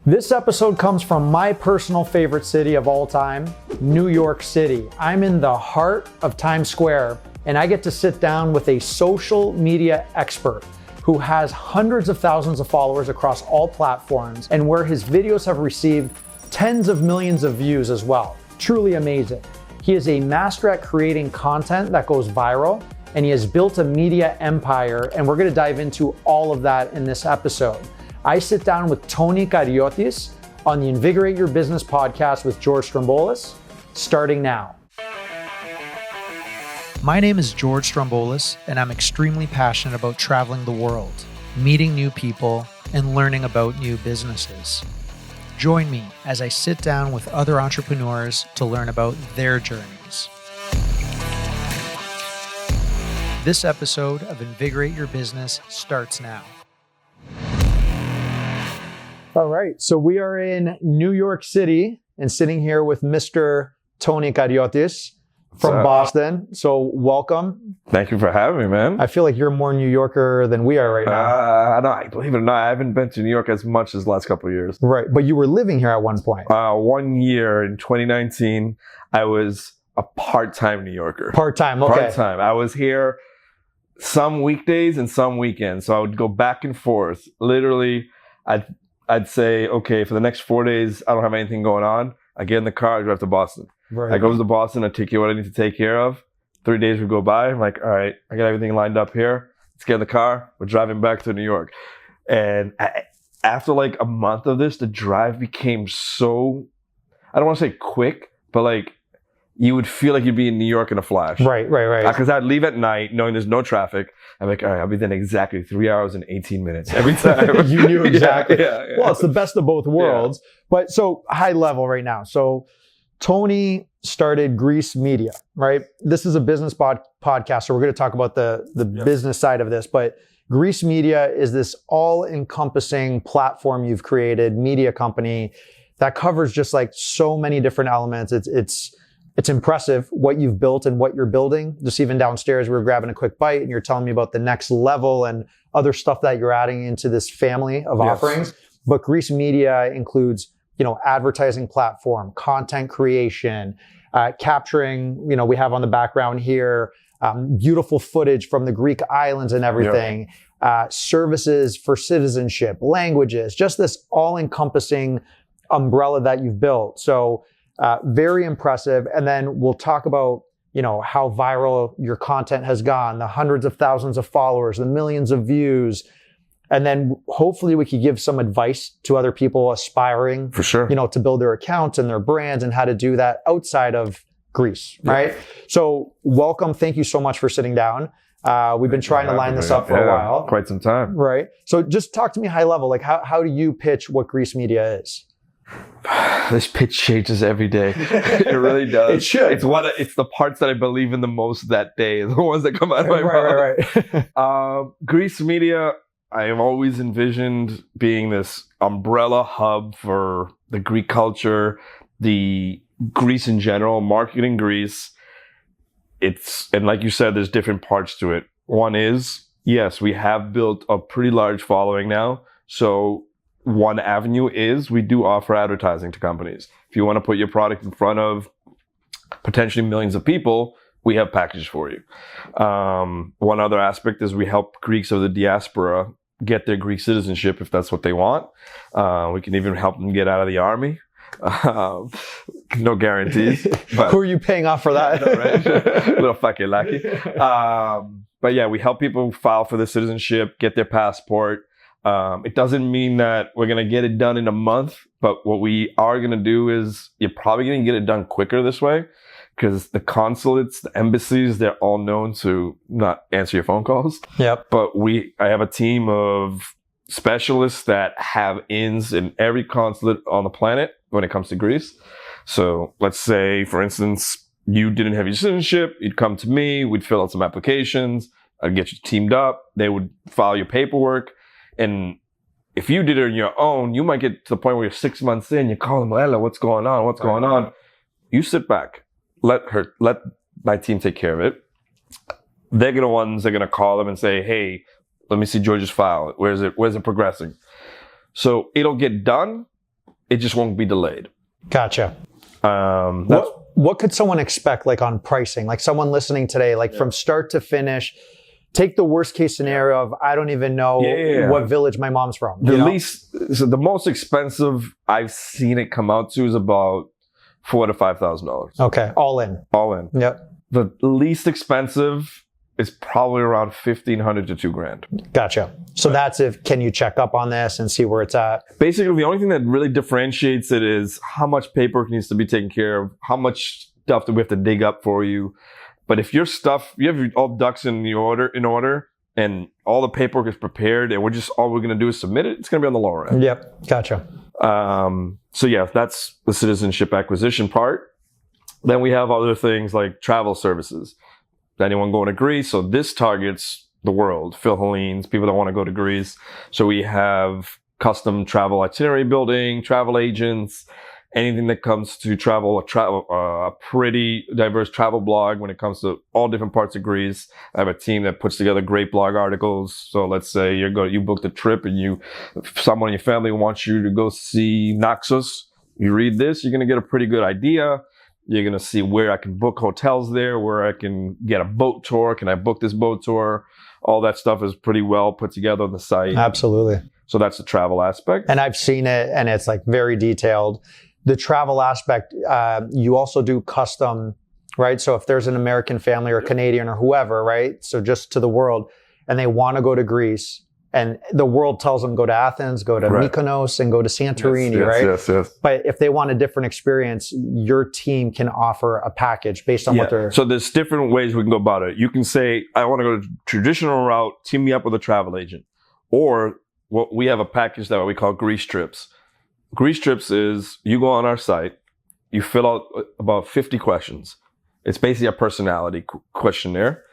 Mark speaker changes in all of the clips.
Speaker 1: This episode comes from my personal favorite city of all time, New York City. I'm in the heart of Times Square, and I get to sit down with a social media expert who has hundreds of thousands of followers across all platforms, and where his videos have received tens of millions of views as well. Truly amazing. He is a master at creating content that goes viral, and he has built a media empire, and we're gonna dive into all of that in this episode. I sit down with Tony Kariotis on the Invigorate Your Business podcast with George Stroumboulis, starting now. My name is George Stroumboulis, and I'm extremely passionate about traveling the world, meeting new people, and learning about new businesses. Join me as I sit down with other entrepreneurs to learn about their journeys. This episode of Invigorate Your Business starts now. All right, so we are in New York City and sitting here with Mr. Tony Kariotis from Boston. So welcome.
Speaker 2: Thank you for having me, man.
Speaker 1: I feel like you're more New Yorker than we are right now.
Speaker 2: I believe it or not, I haven't been to New York as much as the last couple of years.
Speaker 1: Right, but you were living here at one point.
Speaker 2: 1 year in 2019, I was a part-time New Yorker.
Speaker 1: Part-time, okay.
Speaker 2: Part-time. I was here some weekdays and some weekends. So I would go back and forth. Literally, I'd say, okay, for the next 4 days, I don't have anything going on. I get in the car, I drive to Boston.
Speaker 1: Right.
Speaker 2: I go to Boston, I take care of what I need to take care of. 3 days would go by. I'm like, all right, I got everything lined up here. Let's get in the car. We're driving back to New York. And after like a month of this, the drive became so, I don't want to say quick, but like you would feel like you'd be in New York in a flash.
Speaker 1: Right.
Speaker 2: Because I'd leave at night knowing there's no traffic. I'm like, all right, I'll be there in exactly 3 hours and 18 minutes every time.
Speaker 1: You knew exactly.
Speaker 2: Yeah.
Speaker 1: Well, it's the best of both worlds. Yeah. But so high level right now. So Tony started Grease Media, right? This is a business podcast, so we're going to talk about the business side of this. But Grease Media is this all-encompassing platform you've created, media company that covers just like so many different elements. It's impressive what you've built and what you're building. Just even downstairs, we were grabbing a quick bite and you're telling me about the next level and other stuff that you're adding into this family of offerings. But Grease Media includes, advertising platform, content creation, capturing, we have on the background here, beautiful footage from the Greek islands and everything, services for citizenship, languages, just this all-encompassing umbrella that you've built. So, very impressive. And then we'll talk about, how viral your content has gone, the hundreds of thousands of followers, the millions of views. And then hopefully we could give some advice to other people aspiring,
Speaker 2: for sure,
Speaker 1: to build their accounts and their brands and how to do that outside of Greece, right? So welcome. Thank you so much for sitting down. We've been trying to line this up for a while.
Speaker 2: Quite some time.
Speaker 1: Right. So just talk to me high level, like how do you pitch what Grease Media is?
Speaker 2: This pitch changes every day. It really does.
Speaker 1: It should.
Speaker 2: It's the parts that I believe in the most that day, the ones that come out of my mouth.
Speaker 1: Right.
Speaker 2: Grease Media, I have always envisioned being this umbrella hub for the Greek culture, the Greece in general, marketing Greece. And like you said, there's different parts to it. One is, yes, we have built a pretty large following now. So one avenue is we do offer advertising to companies. If you want to put your product in front of potentially millions of people, we have packages for you. One other aspect is we help Greeks of the diaspora get their Greek citizenship if that's what they want. We can even help them get out of the army. No guarantees. But
Speaker 1: who are you paying off for that?
Speaker 2: Right? Little fucking lucky. But yeah, we help people file for the citizenship, get their passport. It doesn't mean that we're going to get it done in a month, but what we are going to do is you're probably going to get it done quicker this way because the consulates, the embassies, they're all known to not answer your phone calls.
Speaker 1: Yep.
Speaker 2: But I have a team of specialists that have ins in every consulate on the planet when it comes to Greece. So let's say, for instance, you didn't have your citizenship, you'd come to me, we'd fill out some applications, I'd get you teamed up, they would file your paperwork. And if you did it on your own, you might get to the point where you're 6 months in, you call them, Ella, what's going on? What's going on? You sit back, let my team take care of it. They're going to call them and say, hey, let me see George's file. Where's it progressing? So it'll get done, it just won't be delayed.
Speaker 1: Gotcha. What could someone expect, like on pricing? Like someone listening today, like from start to finish, take the worst case scenario of I don't even know what village my mom's from.
Speaker 2: The most expensive I've seen it come out to is about $4,000 to $5,000.
Speaker 1: Okay, all in.
Speaker 2: All in.
Speaker 1: Yep.
Speaker 2: The least expensive is probably around $1,500 to $2,000.
Speaker 1: Gotcha. So that's can you check up on this and see where it's at?
Speaker 2: Basically, the only thing that really differentiates it is how much paperwork needs to be taken care of, how much stuff do we have to dig up for you. But if your stuff, you have all ducks in order, and all the paperwork is prepared, and all we're going to do is submit it, it's going to be on the lower end.
Speaker 1: Yep. Gotcha.
Speaker 2: So yeah, that's the citizenship acquisition part. Then we have other things like travel services. Anyone going to Greece? So this targets the world, Philhellenes, people that want to go to Greece. So we have custom travel itinerary building, travel agents, anything that comes to travel, a pretty diverse travel blog when it comes to all different parts of Greece. I have a team that puts together great blog articles. So let's say you booked a trip and someone in your family wants you to go see Naxos. You read this, you're going to get a pretty good idea. You're going to see where I can book hotels there, where I can get a boat tour. Can I book this boat tour? All that stuff is pretty well put together on the site.
Speaker 1: Absolutely.
Speaker 2: So that's the travel aspect.
Speaker 1: And I've seen it, and it's like very detailed. The travel aspect, you also do custom, right? So if there's an American family or Canadian or whoever, right? So just to the world, and they want to go to Greece, and the world tells them go to Athens, go to Mykonos, and go to Santorini, right?
Speaker 2: Yes.
Speaker 1: But if they want a different experience, your team can offer a package based on what they're...
Speaker 2: So there's different ways we can go about it. You can say, I want to go to traditional route, team me up with a travel agent. Or we have a package that we call Greece Trips. Greece Trips is you go on our site, you fill out about 50 questions. It's basically a personality questionnaire.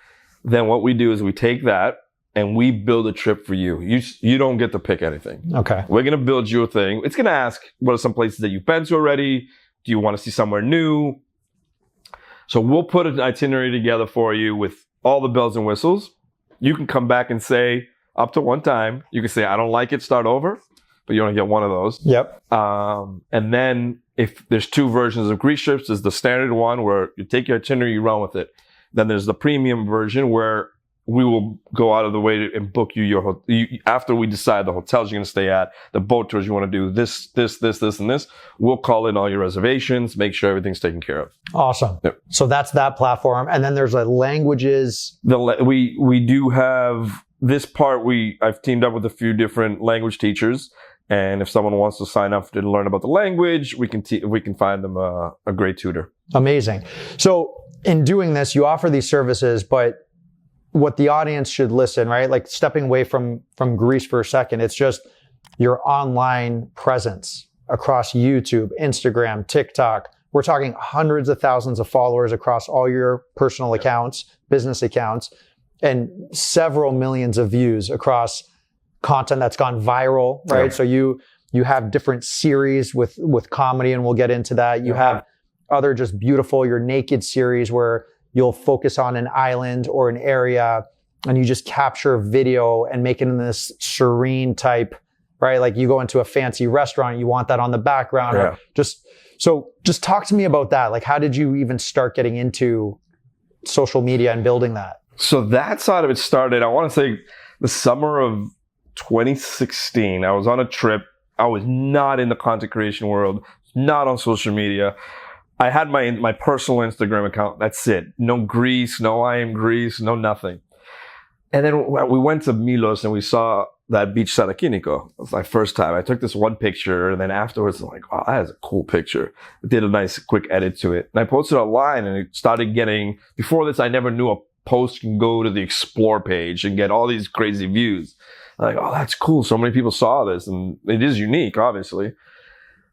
Speaker 2: Then what we do is we take that, and we build a trip for you. You don't get to pick anything.
Speaker 1: Okay.
Speaker 2: We're going to build you a thing. It's going to ask, what are some places that you've been to already? Do you want to see somewhere new? So we'll put an itinerary together for you with all the bells and whistles. You can come back and say, up to one time, you can say, I don't like it, start over. But you only get one of those.
Speaker 1: Yep.
Speaker 2: And then if there's two versions of Greece trips, there's the standard one where you take your itinerary, you run with it. Then there's the premium version where we will go out of the way and book you after we decide the hotels you're going to stay at, the boat tours you want to do, this, and this. We'll call in all your reservations, make sure everything's taken care of.
Speaker 1: Awesome. Yep. So that's that platform. And then there's languages.
Speaker 2: We do have this part. I've teamed up with a few different language teachers. And if someone wants to sign up to learn about the language, we can find them a great tutor.
Speaker 1: Amazing. So in doing this, you offer these services, but what the audience should listen, right? Like stepping away from Greece for a second, it's just your online presence across YouTube, Instagram, TikTok. We're talking hundreds of thousands of followers across all your personal accounts, business accounts, and several millions of views across content that's gone viral, right? So you have different series with comedy, and we'll get into that. You have other just beautiful, your naked series where you'll focus on an island or an area and you just capture video and make it in this serene type, right? Like you go into a fancy restaurant, you want that on the background. Or just talk to me about that. Like, how did you even start getting into social media and building that?
Speaker 2: So that side of it started, I want to say the summer of 2016. I was on a trip. I was not in the content creation world, not on social media. I had my personal Instagram account. That's it. No Greece, no I am Greece, no nothing. And then we went to Milos and we saw that beach Sarakiniko. It was my first time. I took this one picture, and then afterwards I'm like, wow, that is a cool picture. I did a nice quick edit to it. And I posted online, and it started getting, before this I never knew a post can go to the explore page and get all these crazy views. I'm like, oh, that's cool. So many people saw this, and it is unique, obviously.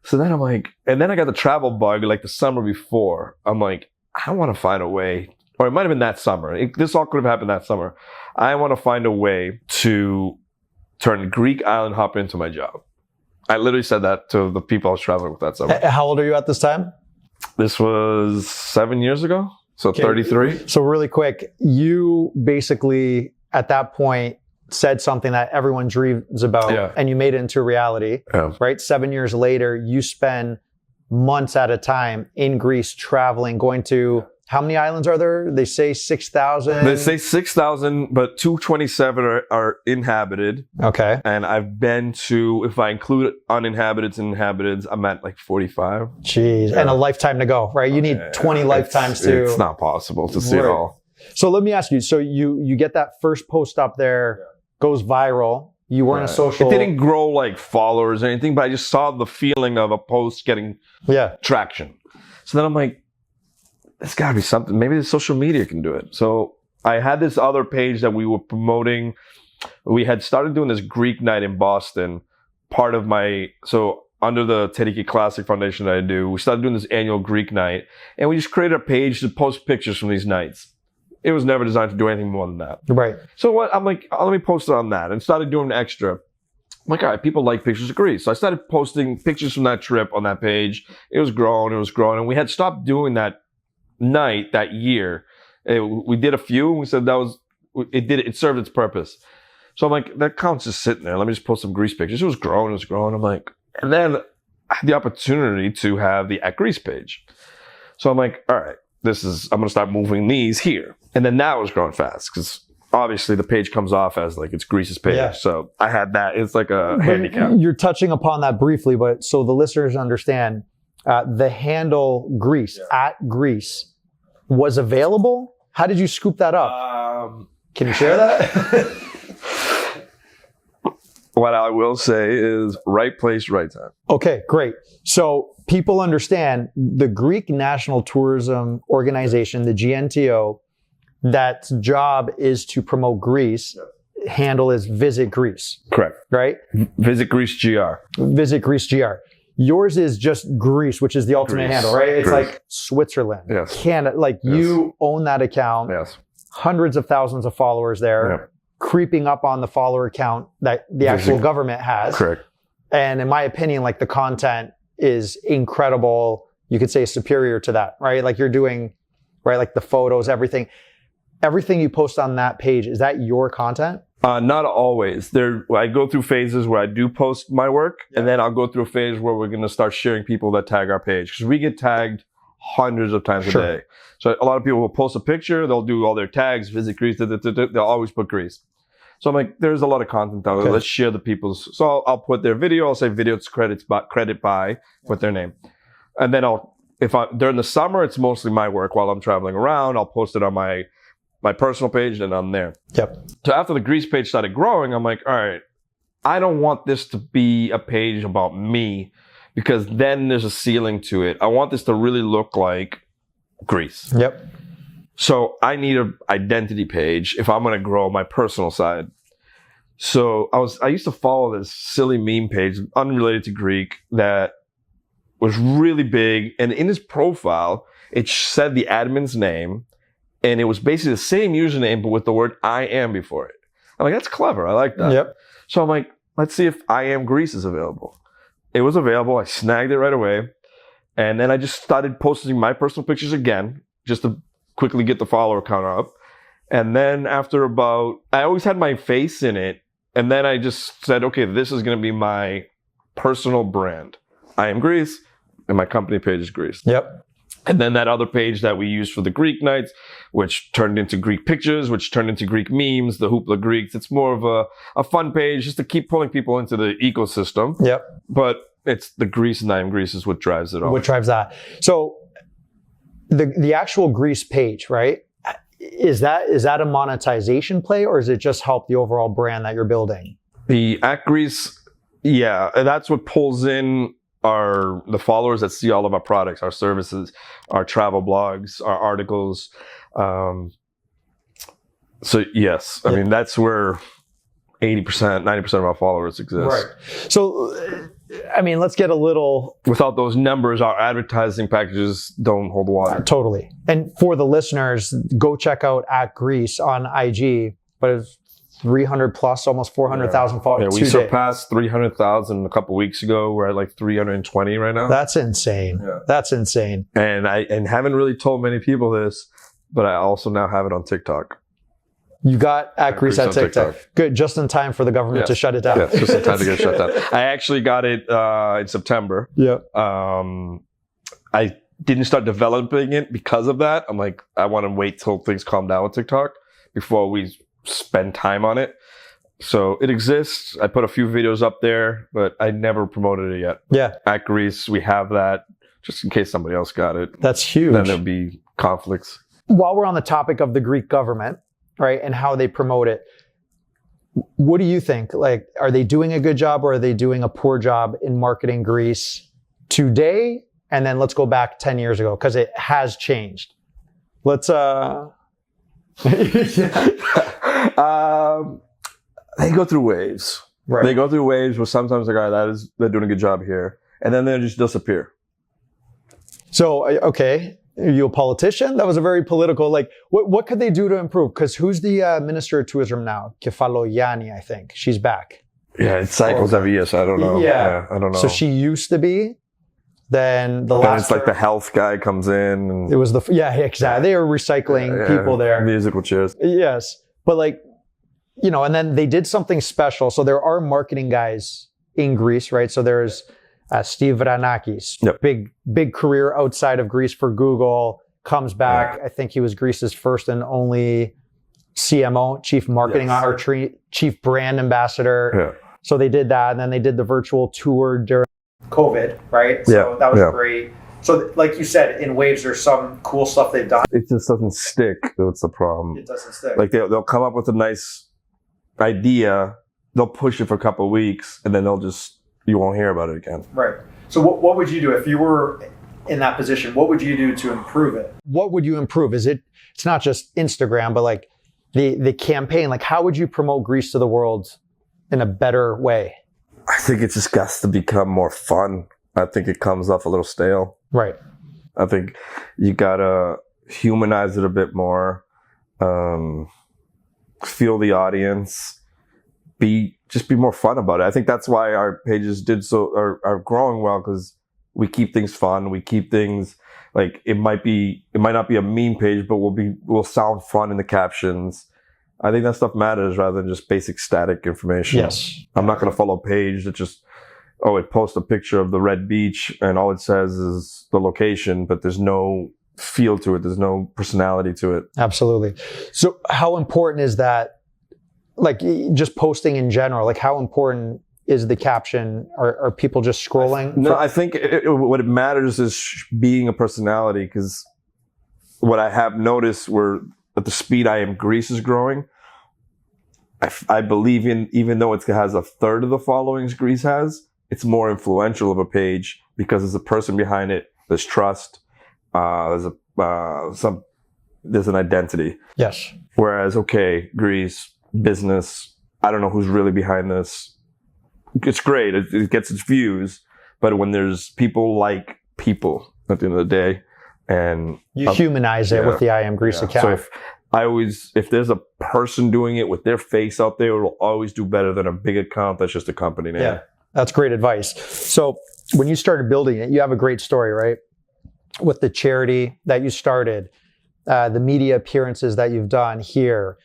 Speaker 2: So then I'm like, and then I got the travel bug like the summer before. I'm like, I want to find a way, or it might have been that summer. This all could have happened that summer. I want to find a way to turn Greek island hop into my job. I literally said that to the people I was traveling with that summer.
Speaker 1: How old are you at this time?
Speaker 2: This was 7 years ago. So 33.
Speaker 1: So really quick, you basically at that point said something that everyone dreams about and you made it into reality, right? 7 years later, you spend months at a time in Greece traveling, going to, how many islands are there? They say 6,000.
Speaker 2: They say 6,000, but 227 are inhabited.
Speaker 1: Okay.
Speaker 2: And I've been to, if I include uninhabited and inhabited, I'm at like 45.
Speaker 1: Jeez. And a lifetime to go, right? You need 20 lifetimes to...
Speaker 2: It's not possible to see it all.
Speaker 1: So let me ask you, so you get that first post up there, goes viral. You weren't a social...
Speaker 2: It didn't grow like followers or anything, but I just saw the feeling of a post getting traction. So then I'm like, there's got to be something. Maybe the social media can do it. So I had this other page that we were promoting. We had started doing this Greek night in Boston. Part of so under the Teriki Classic Foundation that I do, we started doing this annual Greek night. And we just created a page to post pictures from these nights. It was never designed to do anything more than that.
Speaker 1: Right.
Speaker 2: So I'm like, let me post it on that. And started doing extra. I'm like, all right, people like pictures of Greece. So I started posting pictures from that trip on that page. It was growing. And we had stopped doing that night that year. We did a few and we said it served its purpose. So I'm like, that account's just sitting there. Let me just post some Greece pictures. It was growing. I'm like, and then I had the opportunity to have the at Greece page. So I'm like, all right, I'm going to start moving these here. And then that was growing fast because obviously the page comes off as like it's Greece's page. Yeah. So I had that. It's like a handicap.
Speaker 1: You're touching upon that briefly, but so the listeners understand, the handle Greece, at Greece, was available? How did you scoop that up? Can you share that?
Speaker 2: What I will say is right place, right time.
Speaker 1: Okay, great. So people understand the Greek National Tourism Organization, the GNTO, that job is to promote Greece. Handle is Visit Greece.
Speaker 2: Correct.
Speaker 1: Right?
Speaker 2: Visit Greece GR.
Speaker 1: Visit Greece GR. Yours is just Greece, which is the ultimate handle, right? It's like Switzerland, Canada. Like you own that account.
Speaker 2: Yes.
Speaker 1: Hundreds of thousands of followers there, creeping up on the follower count that the actual government has.
Speaker 2: Correct.
Speaker 1: And in my opinion, like the content is incredible. You could say superior to that, right? Like you're doing, right? Like the photos, everything you post on that page, is that your content?
Speaker 2: Not always. I go through phases where I do post my work, and then I'll go through a phase where we're going to start sharing people that tag our page because we get tagged hundreds of times a day. So a lot of people will post a picture, they'll do all their tags, Visit Greece, they'll always put Greece. So I'm like, there's a lot of content out there. Let's share the people's. So I'll put their video. I'll say video credit by with their name, and then during the summer, it's mostly my work while I'm traveling around. I'll post it on my personal page and I'm there.
Speaker 1: Yep.
Speaker 2: So after the Greece page started growing, I'm like, all right, I don't want this to be a page about me because then there's a ceiling to it. I want this to really look like Greece.
Speaker 1: Yep.
Speaker 2: So I need an identity page if I'm going to grow my personal side. So I used to follow this silly meme page unrelated to Greek that was really big. And in his profile, it said the admin's name. And it was basically the same username, but with the word I am before it. I'm like, that's clever. I like that.
Speaker 1: Yep.
Speaker 2: So I'm like, let's see if I am Greece is available. It was available. I snagged it right away. And then I just started posting my personal pictures again, just to quickly get the follower count up. And then after I always had my face in it. And then I just said, okay, this is going to be my personal brand. I am Greece, and my company page is Greece.
Speaker 1: Yep.
Speaker 2: And then that other page that we used for the Greek nights, which turned into Greek pictures, which turned into Greek memes, the Hoopla Greeks. It's more of a fun page just to keep pulling people into the ecosystem.
Speaker 1: Yep.
Speaker 2: But it's the Greece and I am Greece is what drives it all.
Speaker 1: What drives that? So the actual Greece page, right? Is that a monetization play or is it just help the overall brand that you're building?
Speaker 2: The at Greece, yeah, that's what pulls in the followers that see all of our products, our services, our travel blogs, our articles. So yes, I mean, that's where 80%, 90% of our followers exist.
Speaker 1: Right. So, I mean, let's get a little...
Speaker 2: Without those numbers, our advertising packages don't hold water.
Speaker 1: Totally. And for the listeners, go check out at Greece on IG, but it's 300 plus, almost 400,000 followers.
Speaker 2: Yeah, we surpassed 300,000 a couple weeks ago. We're at like 320 right now.
Speaker 1: That's insane. Yeah. That's insane.
Speaker 2: And I haven't really told many people this, but I also now have it on TikTok.
Speaker 1: You got at Greece at TikTok. Good, just in time for the government to shut it down.
Speaker 2: Yeah, just in time to get shut down. I actually got it in September.
Speaker 1: Yeah.
Speaker 2: I didn't start developing it because of that. I'm like, I want to wait till things calm down with TikTok before we spend time on it. So it exists. I put a few videos up there, but I never promoted it yet.
Speaker 1: Yeah.
Speaker 2: At Greece, we have that just in case somebody else got it.
Speaker 1: That's huge.
Speaker 2: Then there'll be conflicts.
Speaker 1: While we're on the topic of the Greek government, right, and how they promote it, what do you think? Like, are they doing a good job or are they doing a poor job in marketing Greece today? And then let's go back 10 years ago because it has changed. Let's,
Speaker 2: they go through waves.
Speaker 1: Right.
Speaker 2: They go through waves where sometimes they're doing a good job here. And then they just disappear.
Speaker 1: So, okay. Are you a politician? That was a very political, like, what could they do to improve? Because who's the Minister of Tourism now? Kefalogianni, I think. She's back.
Speaker 2: Yeah, it cycles every year, so I don't know.
Speaker 1: Yeah.
Speaker 2: I don't know.
Speaker 1: So she used to be. Then the last...
Speaker 2: it's like the health guy comes in. And
Speaker 1: it was the... Yeah, exactly. They were recycling people there.
Speaker 2: Musical chairs.
Speaker 1: Yes. But like, you know, and then they did something special. So there are marketing guys in Greece, right? So there's... Steve Vranakis, big career outside of Greece for Google, comes back. I think he was Greece's first and only CMO, chief marketing or chief brand ambassador.
Speaker 2: Yeah.
Speaker 1: So they did that. And then they did the virtual tour during COVID, right? So that was great. So like you said, in waves, there's some cool stuff they've done.
Speaker 2: It just doesn't stick. That's the problem.
Speaker 1: It doesn't stick.
Speaker 2: Like they'll come up with a nice idea. They'll push it for a couple of weeks and then you won't hear about it again.
Speaker 1: Right. So what would you do if you were in that position? What would you do to improve it? What would you improve? It's not just Instagram, but like the campaign, like how would you promote Greece to the world in a better way?
Speaker 2: I think it just got to become more fun. I think it comes off a little stale.
Speaker 1: Right.
Speaker 2: I think you gotta humanize it a bit more, feel the audience, just be more fun about it. I think that's why our pages are growing well, because we keep things fun. We keep things like it might not be a meme page, but we'll sound fun in the captions. I think that stuff matters rather than just basic static information.
Speaker 1: Yes.
Speaker 2: I'm not going to follow a page that just, it posts a picture of the red beach and all it says is the location, but there's no feel to it. There's no personality to it.
Speaker 1: Absolutely. So how important is that? Like just posting in general, like how important is the caption? Are people just scrolling?
Speaker 2: No, I think what it matters is being a personality, because what I have noticed at the speed Greece is growing, I believe even though it has a third of the followings Greece has, it's more influential of a page because there's a person behind it. There's trust. There's an identity.
Speaker 1: Yes.
Speaker 2: Whereas, Greece, business, I don't know who's really behind this. It's great. It gets its views. But when there's people like people at the end of the day, and
Speaker 1: you humanize it with the I Am Greece account.
Speaker 2: So if there's a person doing it with their face out there, it'll always do better than a big account that's just a company name.
Speaker 1: Yeah, that's great advice. So when you started building it, you have a great story, right? With the charity that you started, the media appearances that you've done here,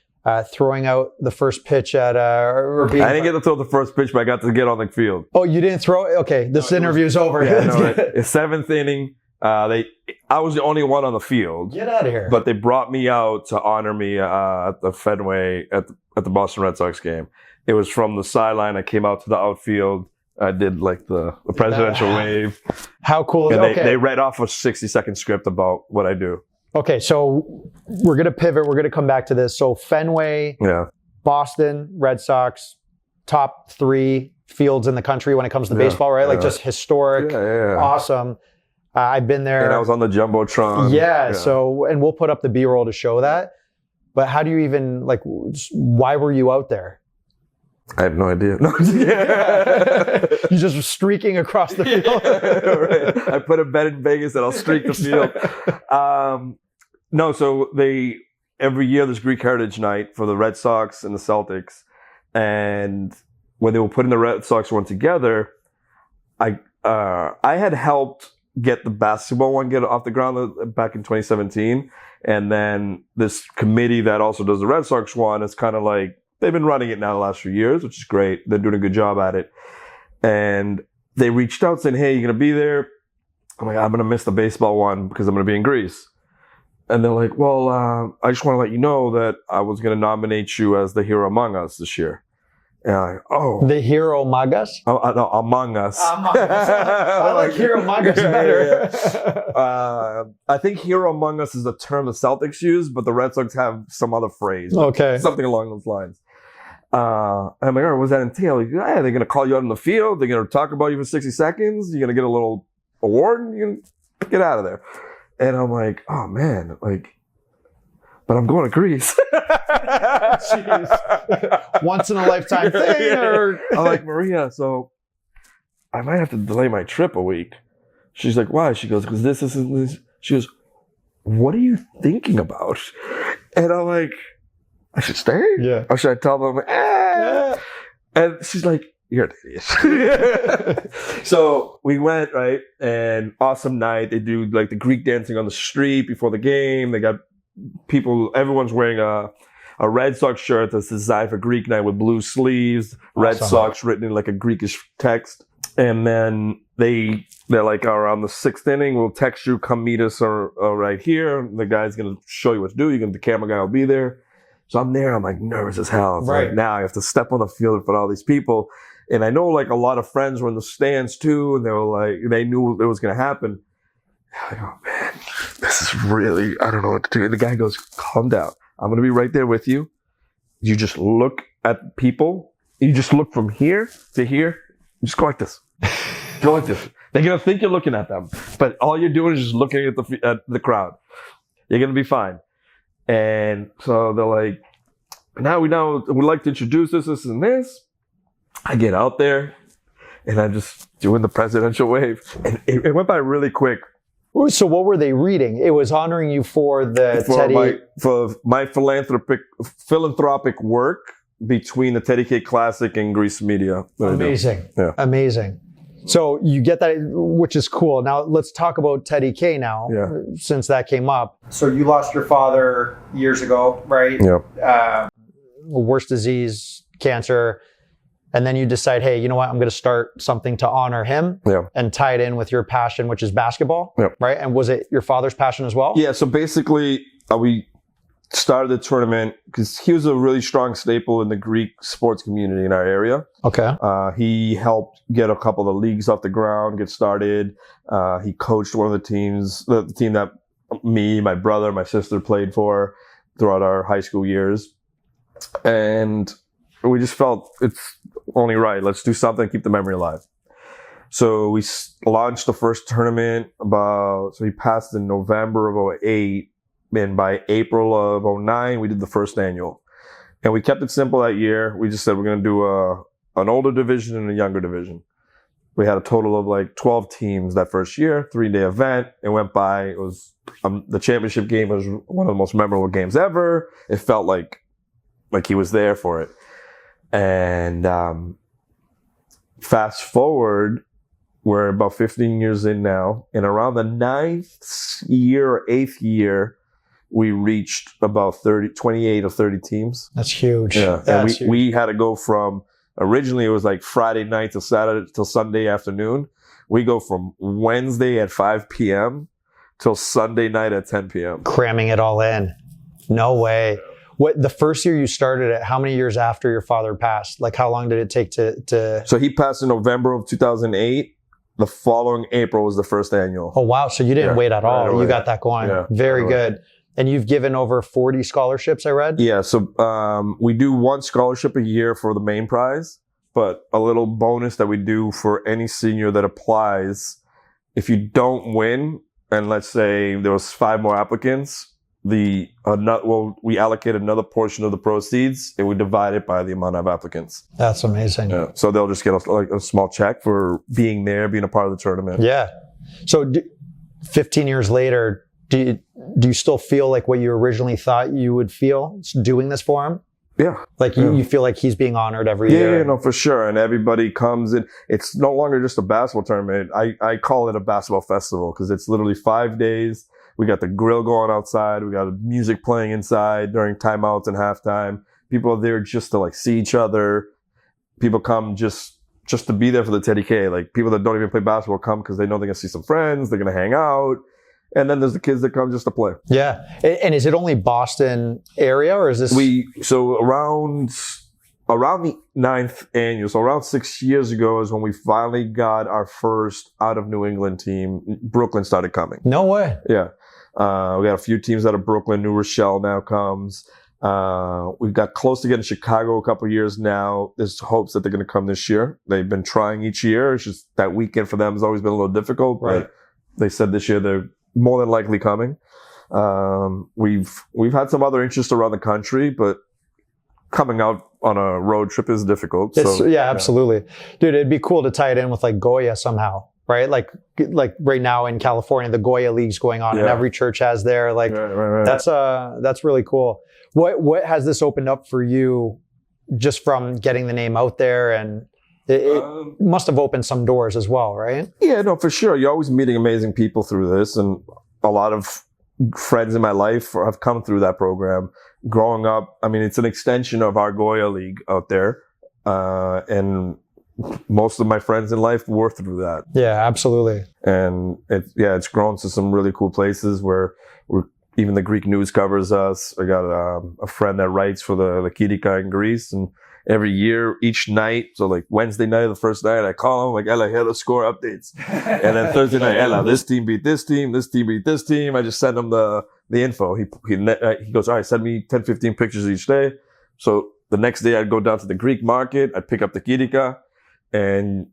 Speaker 1: throwing out the first pitch at... I
Speaker 2: didn't get to throw the first pitch, but I got to get on the field.
Speaker 1: Oh, you didn't throw it? Okay, this interview's over.
Speaker 2: It's seventh inning. I was the only one on the field.
Speaker 1: Get out of here.
Speaker 2: But they brought me out to honor me at the Fenway at the Boston Red Sox game. It was from the sideline. I came out to the outfield. I did like the presidential wave.
Speaker 1: How cool is
Speaker 2: it? They read off a 60-second script about what I do.
Speaker 1: Okay, so we're going to pivot. We're going to come back to this. So Fenway, Boston Red Sox, top 3 fields in the country when it comes to baseball, right? Like just historic, awesome. I've been there.
Speaker 2: And I was on the Jumbotron.
Speaker 1: Yeah, so, and we'll put up the B-roll to show that. But how do you even, like, why were you out there?
Speaker 2: I have no idea. No.
Speaker 1: You just were streaking across the field.
Speaker 2: Right. I put a bet in Vegas that I'll streak the field. No, so every year there's Greek Heritage Night for the Red Sox and the Celtics. And when they were putting the Red Sox one together, I had helped get the basketball one get off the ground back in 2017. And then this committee that also does the Red Sox one, it's kind of like, they've been running it now the last few years, which is great. They're doing a good job at it. And they reached out saying, hey, you're going to be there? I'm like, I'm going to miss the baseball one because I'm going to be in Greece. And they're like, well, I just want to let you know that I was going to nominate you as the hero among us this year. And I'm like, oh.
Speaker 1: The hero among us?
Speaker 2: No, among us.
Speaker 1: Among us. I like hero among us better.
Speaker 2: I think hero among us is a term the Celtics use, but the Red Sox have some other phrase.
Speaker 1: Okay.
Speaker 2: Something along those lines. And I'm like, all right, what does that entail? Like, yeah, they're going to call you out on the field. They're going to talk about you for 60 seconds. You're going to get a little award and you're going to get out of there. And I'm like, oh man, like, but I'm going to Greece.
Speaker 1: Jeez. Once in a lifetime thing, or
Speaker 2: I'm like, Maria, so I might have to delay my trip a week. She's like, why? She goes, because this. She goes, what are you thinking about? And I'm like, I should stay?
Speaker 1: Yeah.
Speaker 2: Or should I tell them? Yeah. And she's like, you're an idiot. So we went, right? And awesome night. They do like the Greek dancing on the street before the game. They got people, everyone's wearing a Red Sox shirt that's designed for Greek night with blue sleeves, Red Sox written in like a Greekish text. And then they're like, around the 6th inning, we'll text you, come meet us or right here. The guy's going to show you what to do. The camera guy will be there. So I'm there. I'm like nervous as hell. It's
Speaker 1: right.
Speaker 2: Like, now I have to step on the field in front of all these people. And I know like a lot of friends were in the stands too. And they were like, they knew it was going to happen. I'm like, oh man, this is really, I don't know what to do. And the guy goes, calm down. I'm going to be right there with you. You just look at people. You just look from here to here. Just go like this. Go like this. They're going to think you're looking at them. But all you're doing is just looking at the crowd. You're going to be fine. And so they're like, now we'd like to introduce this, and this. I get out there and I'm just doing the presidential wave. And it went by really quick.
Speaker 1: So what were they reading? It was honoring you for
Speaker 2: my philanthropic work between the Teddy K Classic and Greece Media.
Speaker 1: Amazing.
Speaker 2: Yeah.
Speaker 1: Amazing. So you get that, which is cool. Now let's talk about Teddy K now, since that came up. So you lost your father years ago, right?
Speaker 2: Yeah.
Speaker 1: Worst disease, cancer. And then you decide, hey, you know what? I'm going to start something to honor him and tie it in with your passion, which is basketball, right? And was it your father's passion as well?
Speaker 2: Yeah. So basically, we started the tournament because he was a really strong staple in the Greek sports community in our area.
Speaker 1: Okay.
Speaker 2: He helped get a couple of the leagues off the ground, get started. He coached one of the teams, the team that me, my brother, my sister played for throughout our high school years. And we just felt it's only right. Let's do something, keep the memory alive. So we launched the first tournament so he passed in November of 2008. And by April of 2009, we did the first annual. And we kept it simple that year. We just said we're going to do an older division and a younger division. We had a total of like 12 teams that first year, 3-day event. It went by. It was the championship game was one of the most memorable games ever. It felt like he was there for it. And fast forward, we're about 15 years in now. And around the 9th year or 8th year, we reached about 28 or 30 teams.
Speaker 1: That's huge.
Speaker 2: Yeah. And we had to go from, originally it was like Friday night till Saturday till Sunday afternoon. We go from Wednesday at 5 p.m. till Sunday night at 10 p.m.
Speaker 1: Cramming it all in. No way. What, the first year you started it, how many years after your father passed? Like how long did it take to...
Speaker 2: So he passed in November of 2008. The following April was the first annual.
Speaker 1: Oh, wow. So you didn't wait at all. Right, you got that going.
Speaker 2: Yeah,
Speaker 1: very good. And you've given over 40 scholarships, I read?
Speaker 2: Yeah. So we do one scholarship a year for the main prize, but a little bonus that we do for any senior that applies. If you don't win, and let's say there was 5 more applicants, we allocate another portion of the proceeds and we divide it by the amount of applicants.
Speaker 1: That's amazing.
Speaker 2: Yeah. So they'll just get a small check for being there, being a part of the tournament.
Speaker 1: Yeah. So 15 years later, do you still feel like what you originally thought you would feel doing this for him?
Speaker 2: Yeah.
Speaker 1: Like you feel like he's being honored every year.
Speaker 2: Yeah, no, for sure. And everybody comes in. It's no longer just a basketball tournament. I call it a basketball festival because it's literally 5 days. We got the grill going outside. We got music playing inside during timeouts and halftime. People are there just to like see each other. People come just to be there for the Teddy K. Like people that don't even play basketball come because they know they're going to see some friends. They're going to hang out. And then there's the kids that come just to play.
Speaker 1: Yeah. And is it only Boston area or is this?
Speaker 2: So around the 9th annual, so around 6 years ago is when we finally got our first out of New England team. Brooklyn started coming.
Speaker 1: No way.
Speaker 2: Yeah. We got a few teams out of Brooklyn. New Rochelle now comes. We got close to getting Chicago a couple of years now. There's hopes that they're going to come this year. They've been trying each year. It's just that weekend for them has always been a little difficult.
Speaker 1: Right.
Speaker 2: But they said this year they're more than likely coming. We've had some other interest around the country, but coming out on a road trip is difficult.
Speaker 1: Yeah, absolutely. Dude, it'd be cool to tie it in with like Goya somehow, right? Like right now in California, the Goya League's going on and every church has their like,
Speaker 2: right.
Speaker 1: That's really cool. What has this opened up for you just from getting the name out there? And it must have opened some doors as well, right?
Speaker 2: Yeah, no, for sure. You're always meeting amazing people through this. And a lot of friends in my life have come through that program. Growing up, I mean, it's an extension of our Goya League out there. And most of my friends in life were through that.
Speaker 1: Yeah, absolutely.
Speaker 2: And it's grown to some really cool places where even the Greek news covers us. I got a friend that writes for the Kirika in Greece, and every year, each night, so like Wednesday night, the first night, I call him like, Ella, here are the score updates. And then Thursday night, Ella, this team beat this team beat this team. I just send him the info. He goes, all right, send me 10, 15 pictures each day. So the next day I'd go down to the Greek market. I'd pick up the Kirika, and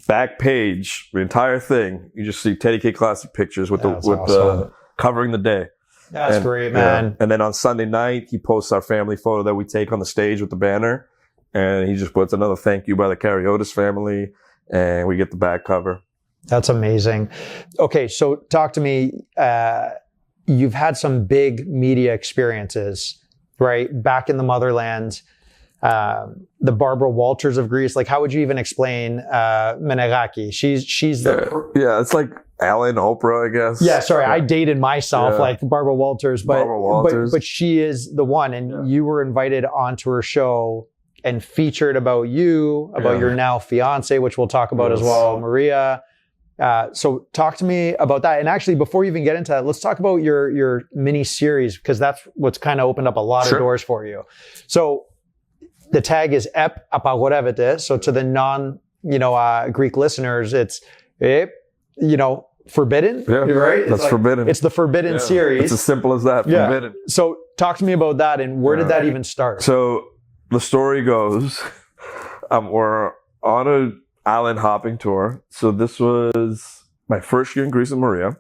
Speaker 2: back page, the entire thing, you just see Teddy K Classic pictures with awesome. Covering the day.
Speaker 1: That's great, man.
Speaker 2: Yeah. And then on Sunday night, he posts our family photo that we take on the stage with the banner. And he just puts another thank you by the Kariotis family. And we get the back cover.
Speaker 1: That's amazing. Okay, so talk to me. You've had some big media experiences, right? Back in the motherland. The Barbara Walters of Greece. Like, how would you even explain Menegaki? She's the...
Speaker 2: Yeah, it's like Ellen, Oprah, I guess.
Speaker 1: Yeah, sorry, I dated myself like Barbara Walters, but she is the one. And you were invited onto her show and featured about your now fiance, which we'll talk about as well, Maria. So talk to me about that. And actually, before you even get into that, let's talk about your mini series, because that's what's kind of opened up a lot of doors for you. So the tag is Apagorevete. So to the non, Greek listeners, it's, forbidden, right?
Speaker 2: That's forbidden.
Speaker 1: It's the forbidden series.
Speaker 2: It's as simple as that, forbidden.
Speaker 1: So talk to me about that, and where did that even start?
Speaker 2: So the story goes, we're on an island hopping tour. So this was my first year in Greece with Maria.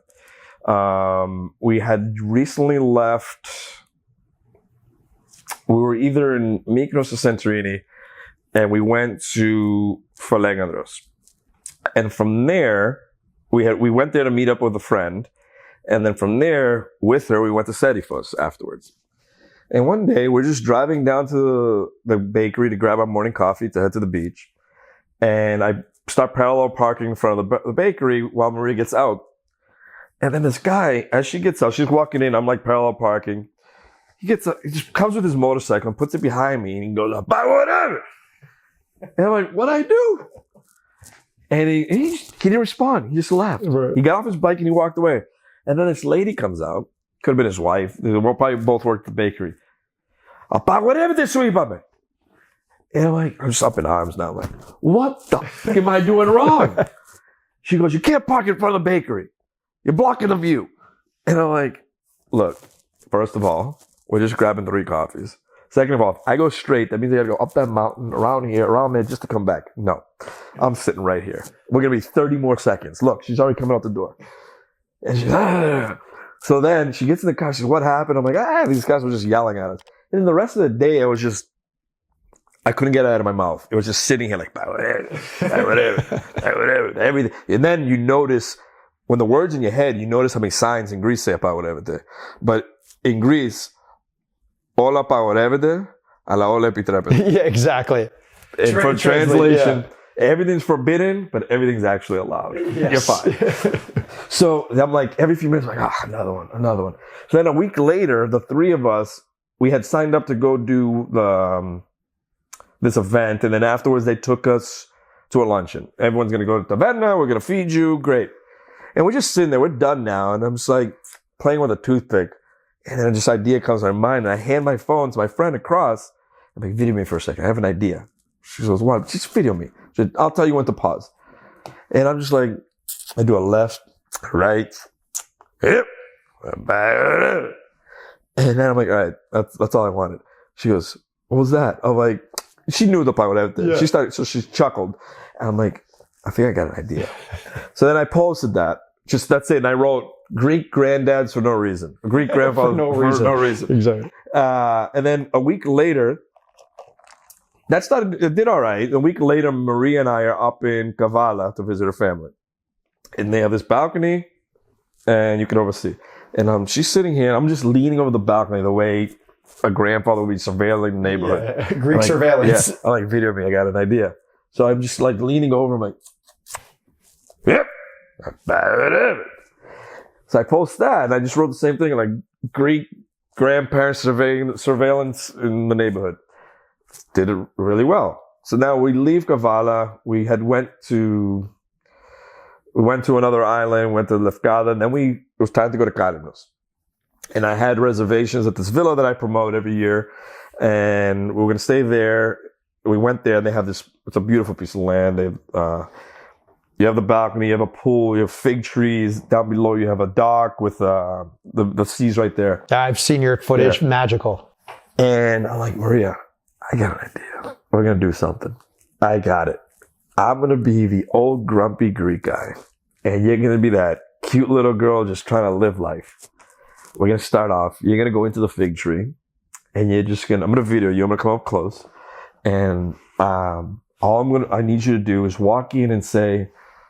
Speaker 2: We had recently left. We were either in Mykonos or Santorini, and we went to Folegandros. And from there, we went there to meet up with a friend. And then from there, with her, we went to Serifos afterwards. And one day, we're just driving down to the bakery to grab our morning coffee to head to the beach. And I start parallel parking in front of the bakery while Maria gets out. And then this guy, as she gets out, she's walking in, I'm like parallel parking. He gets up, he just comes with his motorcycle and puts it behind me, and he goes, whatever. And I'm like, what'd I do? And he didn't respond. He just left. Right. He got off his bike and he walked away. And then this lady comes out. Could have been his wife. They probably both worked at the bakery. Apagorevete. And I'm like, I'm just up in arms now. I'm like, what the fuck am I doing wrong? She goes, you can't park in front of the bakery. You're blocking the view. And I'm like, look, first of all, we're just grabbing 3 coffees. Second of all, if I go straight, that means I gotta go up that mountain, around here, around there, just to come back. No, I'm sitting right here. We're gonna be 30 more seconds. Look, she's already coming out the door. And she's, So then she gets in the car. She says, what happened? I'm like, these guys were just yelling at us. And then the rest of the day, I couldn't get it out of my mouth. It was just sitting here like, whatever, everything. And then you notice, when the word's in your head, you notice how many signs in Greece say Apagorevete. But in Greece, all Apagorevete, Alaole Pitrepet.
Speaker 1: Yeah, exactly.
Speaker 2: And for translation, everything's forbidden, but everything's actually allowed. Yes. You're fine. So I'm like, every few minutes, I'm like, another one. So then a week later, the three of us, we had signed up to go do this event. And then afterwards, they took us to a luncheon. Everyone's going to go to Taverna. We're going to feed you. Great. And we're just sitting there. We're done now. And I'm just like playing with a toothpick. And then this idea comes to my mind. And I hand my phone to my friend across. I'm like, video me for a second. I have an idea. She goes, what? Just video me. She said, I'll tell you when to pause. And I'm just like, I do a left, right, hip, back. And then I'm like, all right, that's all I wanted. She goes, what was that? I'm like, she knew the Apagorevete. Yeah. She started, so she chuckled. And I'm like, I think I got an idea. So then I posted that. Just that's it. And I wrote Greek granddads for no reason. Greek grandfather for no reason.
Speaker 1: Exactly.
Speaker 2: And then a week later, it did all right. A week later, Maria and I are up in Kavala to visit her family. And they have this balcony, and you can oversee. And she's sitting here, and I'm just leaning over the balcony the way a grandfather would be surveilling the neighborhood.
Speaker 1: Yeah. Greek surveillance.
Speaker 2: Yeah. I'm like, video me, I got an idea. So I'm just like leaning over, I'm like, yep. So I post that, and I just wrote the same thing, like Greek grandparents surveillance in the neighborhood. Did it really well. So now we leave Kavala. We went to another island, went to Lefkada, and then it was time to go to Kalymnos. And I had reservations at this villa that I promote every year, and we were going to stay there. We went there, and they have it's a beautiful piece of land. You have the balcony, you have a pool, you have fig trees. Down below, you have a dock with the seas right there.
Speaker 1: I've seen your footage. Yeah. Magical.
Speaker 2: And I'm like, Maria, I got an idea. We're going to do something. I got it. I'm going to be the old grumpy Greek guy. And you're going to be that cute little girl just trying to live life. We're going to start off. You're going to go into the fig tree. And I'm going to video you. I'm going to come up close. And all I need you to do is walk in and say,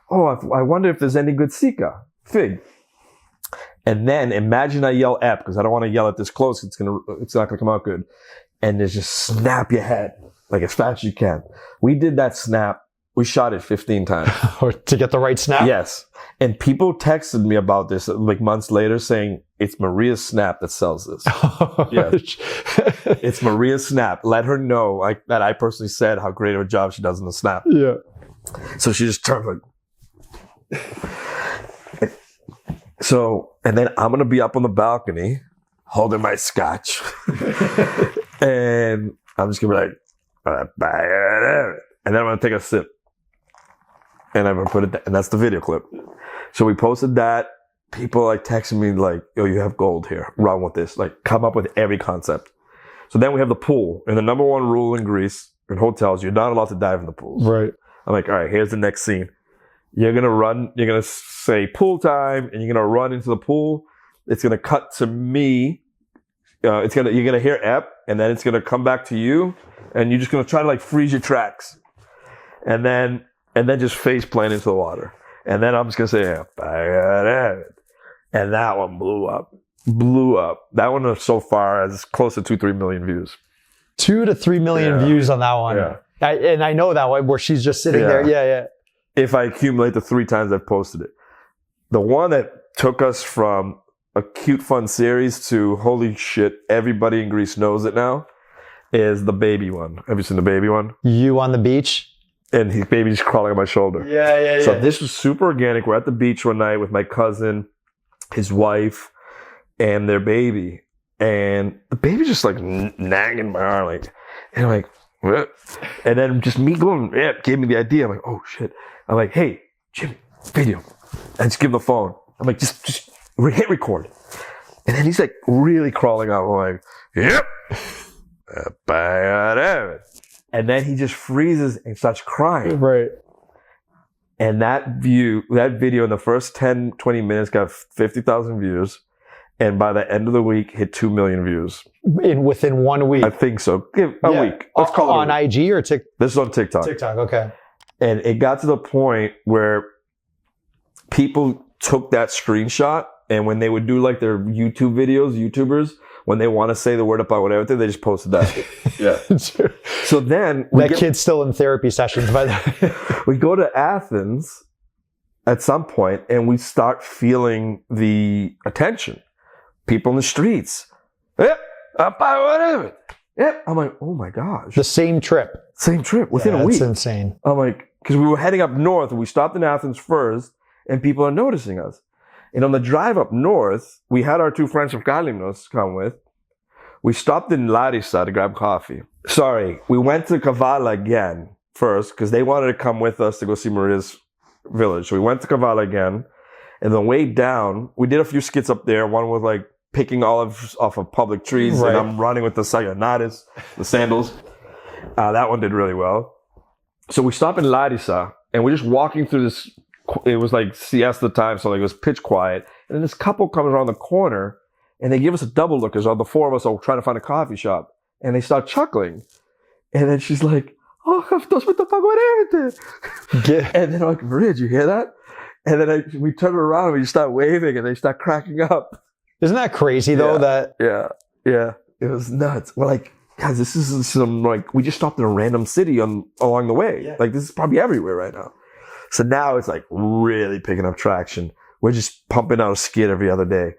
Speaker 2: oh, I wonder if there's any good sika, fig. And then imagine I yell ep, because I don't want to yell it this close. It's not going to come out good. And just snap your head like as fast as you can. We did that snap. We shot it 15 times.
Speaker 1: Or to get the right snap?
Speaker 2: Yes. And people texted me about this like months later saying, it's Maria's snap that sells this. Yes. It's Maria's snap. Let her know that I personally said how great of a job she does in the snap.
Speaker 1: Yeah.
Speaker 2: So she just turned like... So, and then I'm going to be up on the balcony holding my scotch. And I'm just going to be like, and then I'm going to take a sip. And I'm going to put it down. And that's the video clip. So we posted that. People texting me like, yo, you have gold here. Run with this. Come up with every concept. So then we have the pool. And the number one rule in Greece, in hotels, you're not allowed to dive in the pools.
Speaker 1: Right.
Speaker 2: I'm like, all right, here's the next scene. You're going to say pool time, and you're going to run into the pool. It's going to cut to me. You're going to hear ep, and then it's going to come back to you, and you're just going to try to freeze your tracks. And then just face plant into the water. And then I'm just going to say, and that one blew up. That one so far has close to 2-3 million views.
Speaker 1: 2 to 3 million views on that one. Yeah. And I know that one where she's just sitting there. Yeah.
Speaker 2: If I accumulate the 3 times I've posted it. The one that took us from a cute, fun series to holy shit, everybody in Greece knows it now, is the baby one. Have you seen the baby one?
Speaker 1: You on the beach?
Speaker 2: And his baby's crawling on my shoulder.
Speaker 1: Yeah.
Speaker 2: So this was super organic. We're at the beach one night with my cousin, his wife, and their baby. And the baby's just nagging my arm. And I'm like, what? And then just me going, gave me the idea. I'm like, oh shit. I'm like, hey, Jimmy, video. I just give him the phone. I'm like, just hit record. And then he's really crawling out. I'm like, yep. And then he just freezes and starts crying.
Speaker 1: Right.
Speaker 2: And that video in the first 10, 20 minutes got 50,000 views. And by the end of the week, hit 2 million views.
Speaker 1: Within 1 week?
Speaker 2: I think so. A week. Let's call it
Speaker 1: on IG or TikTok?
Speaker 2: This is on TikTok.
Speaker 1: TikTok, okay.
Speaker 2: And it got to the point where people took that screenshot, and when they would do their YouTube videos, YouTubers when they want to say the word Apagorevete, they just posted that. Yeah. So then
Speaker 1: kid's still in therapy sessions, by the way.
Speaker 2: We go to Athens at some point and we start feeling the attention. People in the streets. Yep. Apagorevete. Yep. I'm like, oh my gosh.
Speaker 1: The same trip.
Speaker 2: Same trip within a week.
Speaker 1: That's insane.
Speaker 2: I'm like, because we were heading up north and we stopped in Athens first and people are noticing us. And on the drive up north, we had our two friends from Kalymnos come with. We stopped in Larissa to grab coffee. Sorry, we went to Kavala again first because they wanted to come with us to go see Maria's village. So we went to Kavala again. And the way down, we did a few skits up there. One was like picking olives off of public trees.
Speaker 1: Right.
Speaker 2: And I'm running with the sayanadas, the sandals. That one did really well. So we stop in Larissa and we're just walking through this. It was like siesta time, so like it was pitch quiet. And then this couple comes around the corner and they give us a double look as the four of us are trying to find a coffee shop. And they start chuckling. And then she's like, oh, and then I'm like, Maria, did you hear that? And then we turn around and we just start waving and they start cracking up.
Speaker 1: Isn't that crazy though?
Speaker 2: Yeah. It was nuts. We're like, guys, this is some like, we just stopped in a random city along the way. Yeah. Like this is probably everywhere right now. So now it's like really picking up traction. We're just pumping out a skit every other day.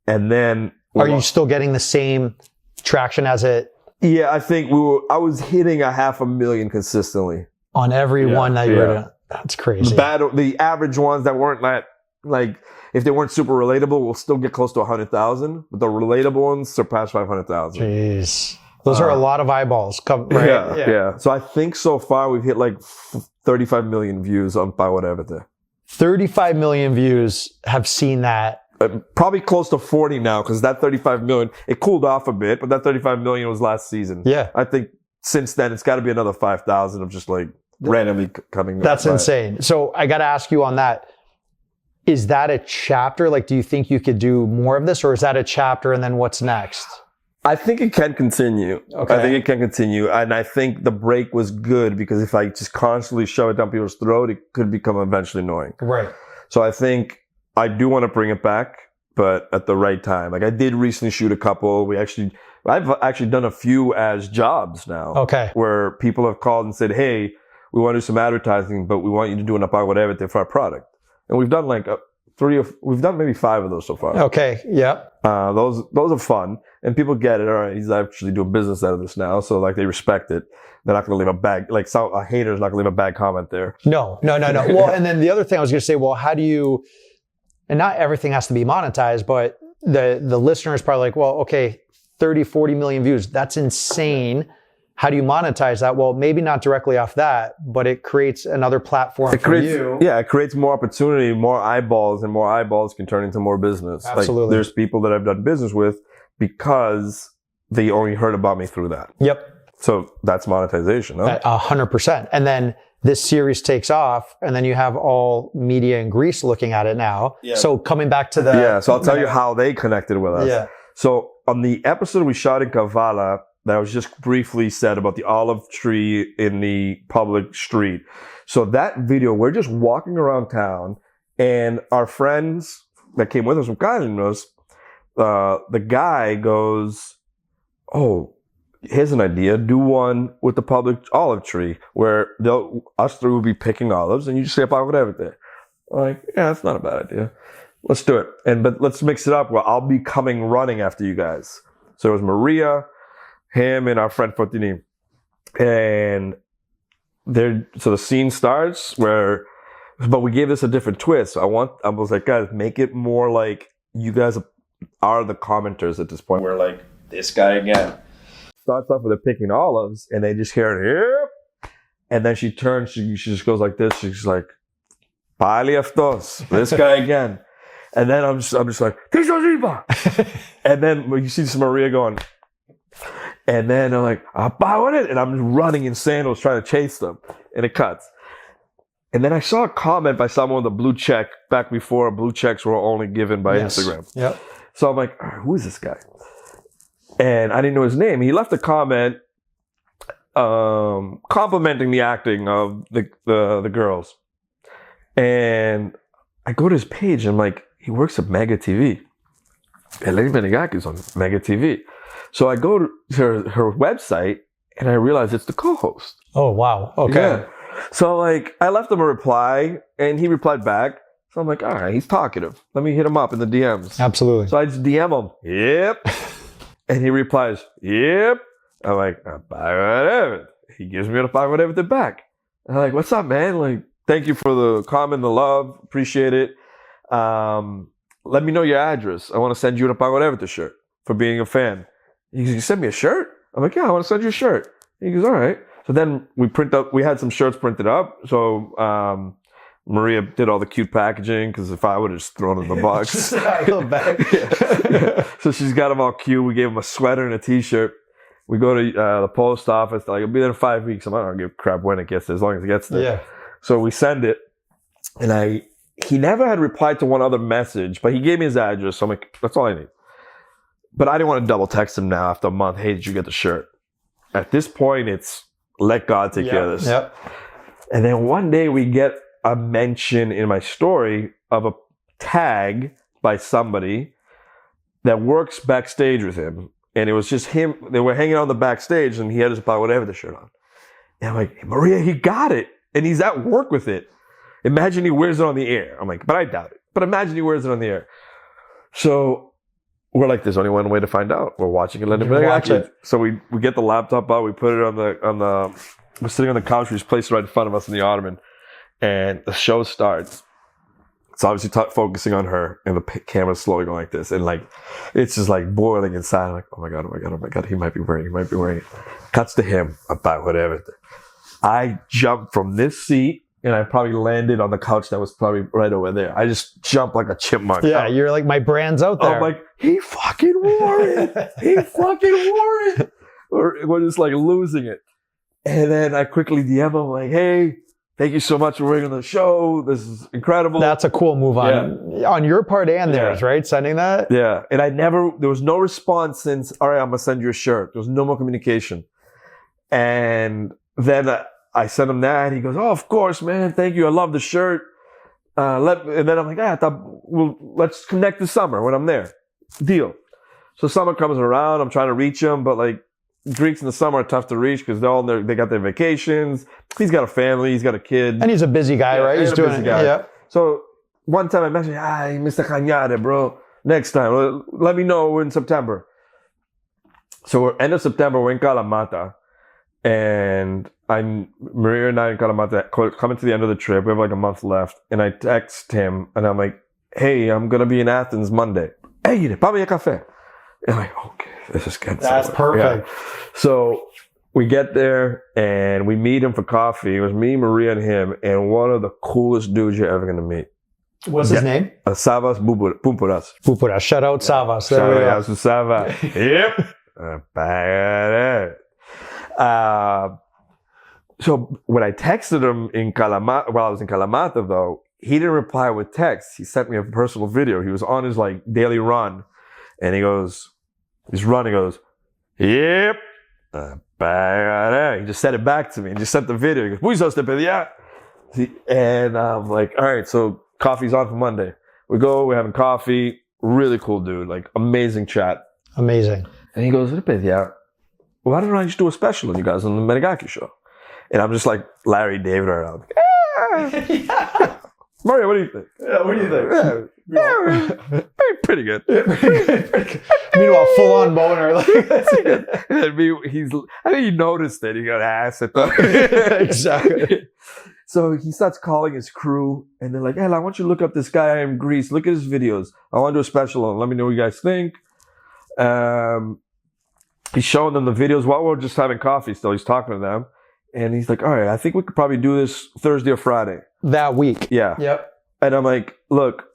Speaker 2: And then...
Speaker 1: Are you still getting the same traction as it...
Speaker 2: Yeah, I think I was hitting 500,000 consistently.
Speaker 1: On every one that you were doing. That's crazy.
Speaker 2: The average ones that weren't like, if they weren't super relatable, we'll still get close to 100,000. But the relatable ones surpass 500,000.
Speaker 1: Jeez. Those are a lot of eyeballs. Right?
Speaker 2: Yeah. So I think so far we've hit like 35 million views on Apagorevete.
Speaker 1: 35 million views have seen that.
Speaker 2: Probably close to 40 now because that 35 million, it cooled off a bit, but that 35 million was last season.
Speaker 1: Yeah.
Speaker 2: I think since then it's got to be another 5,000 of just like randomly coming.
Speaker 1: That's insane. So I got to ask you on that. Is that a chapter? Like, do you think you could do more of this or is that a chapter and then what's next?
Speaker 2: I think it can continue. Okay. I think it can continue. And I think the break was good because if I just constantly shove it down people's throat, it could become eventually annoying.
Speaker 1: Right.
Speaker 2: So I think I do want to bring it back, but at the right time. Like I did recently shoot a couple. I've actually done a few as jobs now. Okay. Where people have called and said, hey, we want to do some advertising, but we want you to do an Apagorevete for our product. And we've done like we've done maybe 5 of those so far.
Speaker 1: Okay. Yeah.
Speaker 2: Those are fun. And people get it. All right, he's actually doing business out of this now. So like they respect it. They're not going to leave a bad, like a hater's not going to leave a bad comment there. No. Well, and then the other thing I was going to say, well, how do you, and not everything has to be monetized, but the listener is probably like, well, okay, 30, 40 million views. That's insane. How do you monetize that? Well, maybe not directly off that, but it creates another platform for you. Yeah, it creates more opportunity, more eyeballs, and more eyeballs can turn into more business. Absolutely. Like, there's people that I've done business with because they only heard about me through that. Yep. So that's monetization, huh? 100%. And then this series takes off, and then you have all media in Greece looking at it now. Yeah. So coming back to the... Yeah, so I'll tell you how they connected with us. Yeah. So on the episode we shot in Kavala, that was just briefly said about the olive tree in the public street. So that video, we're just walking around town, and our friends that came with us from Kalymnos, the guy goes, oh, here's an idea. Do one with the public olive tree where us three will be picking olives and you just say Apagorevete. I'm like, yeah, that's not a bad idea. Let's do it. But let's mix it up where I'll be coming running after you guys. So it was Maria, him, and our friend Fortini. And so the scene starts but we gave this a different twist. I was like, guys, make it more like you guys are the commenters at this point. We're like, this guy again. Starts off with her picking olives, and they just hear it, yep. And then she turns, she just goes like this. She's like, Pali aftos, this guy again. And then I'm just like, and then you see this Maria going, and then I'm like, Apagorevete, and I'm running in sandals trying to chase them, and it cuts. And then I saw a comment by someone with a blue check back before blue checks were only given by Instagram. Yep. So I'm like, all right, who is this guy? And I didn't know his name. He left a comment complimenting the acting of the girls. And I go to his page and I'm like, he works at Mega TV. Eleni Menegaki is on Mega TV. So I go to her website and I realize it's the co-host.
Speaker 1: Oh, wow. Okay.
Speaker 2: Yeah. So like I left him a reply and he replied back. So I'm like, all right, he's talkative. Let me hit him up in the DMs.
Speaker 1: Absolutely.
Speaker 2: So I just DM him. Yep. And he replies, yep. I'm like, Apagorevete. He gives me the Apagorevete back. I'm like, what's up, man? Like, thank you for the comment, the love. Appreciate it. Let me know your address. I want to send you an Apagorevete shirt for being a fan. He goes, you sent me a shirt? I'm like, yeah, I want to send you a shirt. He goes, all right. So then we had some shirts printed up. So Maria did all the cute packaging because if I would have just thrown it in the box. Yeah. So she's got them all cute. We gave him a sweater and a t-shirt. We go to the post office. They're like, it'll be there in 5 weeks. I'm like, I don't give a crap when it gets there, as long as it gets there.
Speaker 1: Yeah.
Speaker 2: So we send it. And he never had replied to one other message, but he gave me his address. So I'm like, that's all I need. But I didn't want to double text him now after a month. Hey, did you get the shirt? At this point, it's let God take care of this.
Speaker 1: Yep.
Speaker 2: And then one day we get a mention in my story of a tag by somebody that works backstage with him. And it was just him. They were hanging out on the backstage and he had his Apagorevete shirt on. And I'm like, hey, Maria, he got it. And he's at work with it. Imagine he wears it on the air. I'm like, but I doubt it. But imagine he wears it on the air. So we're like, there's only one way to find out. We're watching it.
Speaker 1: Watch it.
Speaker 2: So we get the laptop out. We put it on the, we're sitting on the couch. We just placed it right in front of us in the ottoman. And the show starts. It's obviously focusing on her, and the camera's slowly going like this, and like it's just like boiling inside. I'm like, oh my god, he might be wearing it. Cuts to him about whatever. I jumped from this seat, and I probably landed on the couch that was probably right over there. I just jumped like a chipmunk.
Speaker 1: Yeah, you're like, my brand's out there.
Speaker 2: I'm like, he fucking wore it. He fucking wore it. We're just like losing it. And then I quickly DM him like, hey, thank you so much for working on the show. This is incredible.
Speaker 1: That's a cool move on your part and theirs, right? Sending that?
Speaker 2: Yeah. And there was no response since, all right, I'm going to send you a shirt. There was no more communication. And then I sent him that. He goes, oh, of course, man. Thank you. I love the shirt. And then I'm like, let's connect this summer when I'm there. Deal. So summer comes around. I'm trying to reach him, but like, Greeks in the summer are tough to reach because they got their vacations. He's got a family. He's got a kid.
Speaker 1: And he's a busy guy, right? He's doing it. Yeah.
Speaker 2: So one time I messaged, Mr. Cañade, bro. Next time, let me know in September. So we're end of September. We're in Kalamata, and Maria and I in Kalamata coming to the end of the trip. We have like a month left, and I text him, and I'm like, "Hey, I'm gonna be in Athens Monday. Hey, papi a café." And I'm like, okay, this is good.
Speaker 1: That's perfect.
Speaker 2: Yeah. So we get there and we meet him for coffee. It was me, Maria, and him, and one of the coolest dudes you're ever going to meet.
Speaker 1: What's his name?
Speaker 2: Savas Pampouras.
Speaker 1: Pampouras. Shout out Savas. There we go.
Speaker 2: Savas. Yep. So when I texted him while I was in Kalamata, though, he didn't reply with text. He sent me a personal video. He was on his like daily run. And he's running, goes, yep. He just said it back to me and just sent the video. He goes, "Puisos te pedía." And I'm like, all right, so coffee's on for Monday. We go, we're having coffee. Really cool dude, like amazing chat.
Speaker 1: Amazing.
Speaker 2: And he goes, why don't I just do a special on you guys on the Menegaki show? And I'm just like Larry David around. Mario, what do you think?
Speaker 1: Yeah, what do you think?
Speaker 2: Pretty good.
Speaker 1: Meanwhile, full on boner. Like,
Speaker 2: I think he noticed it. He got ass at the
Speaker 1: exactly.
Speaker 2: So he starts calling his crew, and they're like, "Hey, I want you to look up this guy in Greece. Look at his videos. I want to do a special on. Let me know what you guys think." He's showing them the videos while we're just having coffee. Still, he's talking to them, and he's like, "All right, I think we could probably do this Thursday or Friday
Speaker 1: that week."
Speaker 2: Yeah.
Speaker 1: Yep.
Speaker 2: And I'm like, "Look,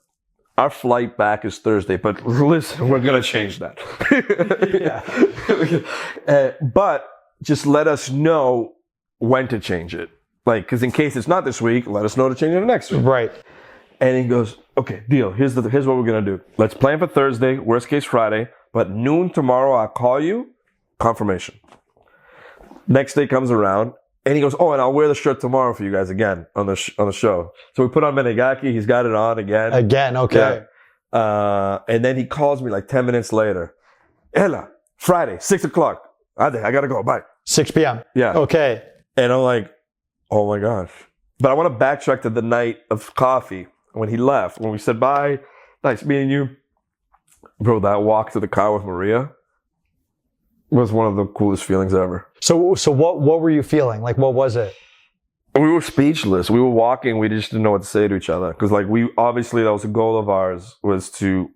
Speaker 2: our flight back is Thursday, but listen, we're going to change that." But just let us know when to change it. Like, because in case it's not this week, let us know to change it next week.
Speaker 1: Right.
Speaker 2: And he goes, okay, deal. Here's what we're going to do. Let's plan for Thursday, worst case Friday, but noon tomorrow, I'll call you, confirmation. Next day comes around, and he goes, oh, and I'll wear the shirt tomorrow for you guys again on the show. So we put on Menegaki. He's got it on again.
Speaker 1: Again, okay.
Speaker 2: And then he calls me like 10 minutes later. Ella, Friday, 6 o'clock. I gotta go. Bye.
Speaker 1: 6 p.m.
Speaker 2: Yeah.
Speaker 1: Okay.
Speaker 2: And I'm like, oh my gosh. But I want to backtrack to the night of coffee when he left, when we said bye. Nice meeting you. Bro, that walk to the car with Maria was one of the coolest feelings ever.
Speaker 1: So what were you feeling? Like, what was it?
Speaker 2: We were speechless. We were walking. We just didn't know what to say to each other. Because like obviously that was a goal of ours, was to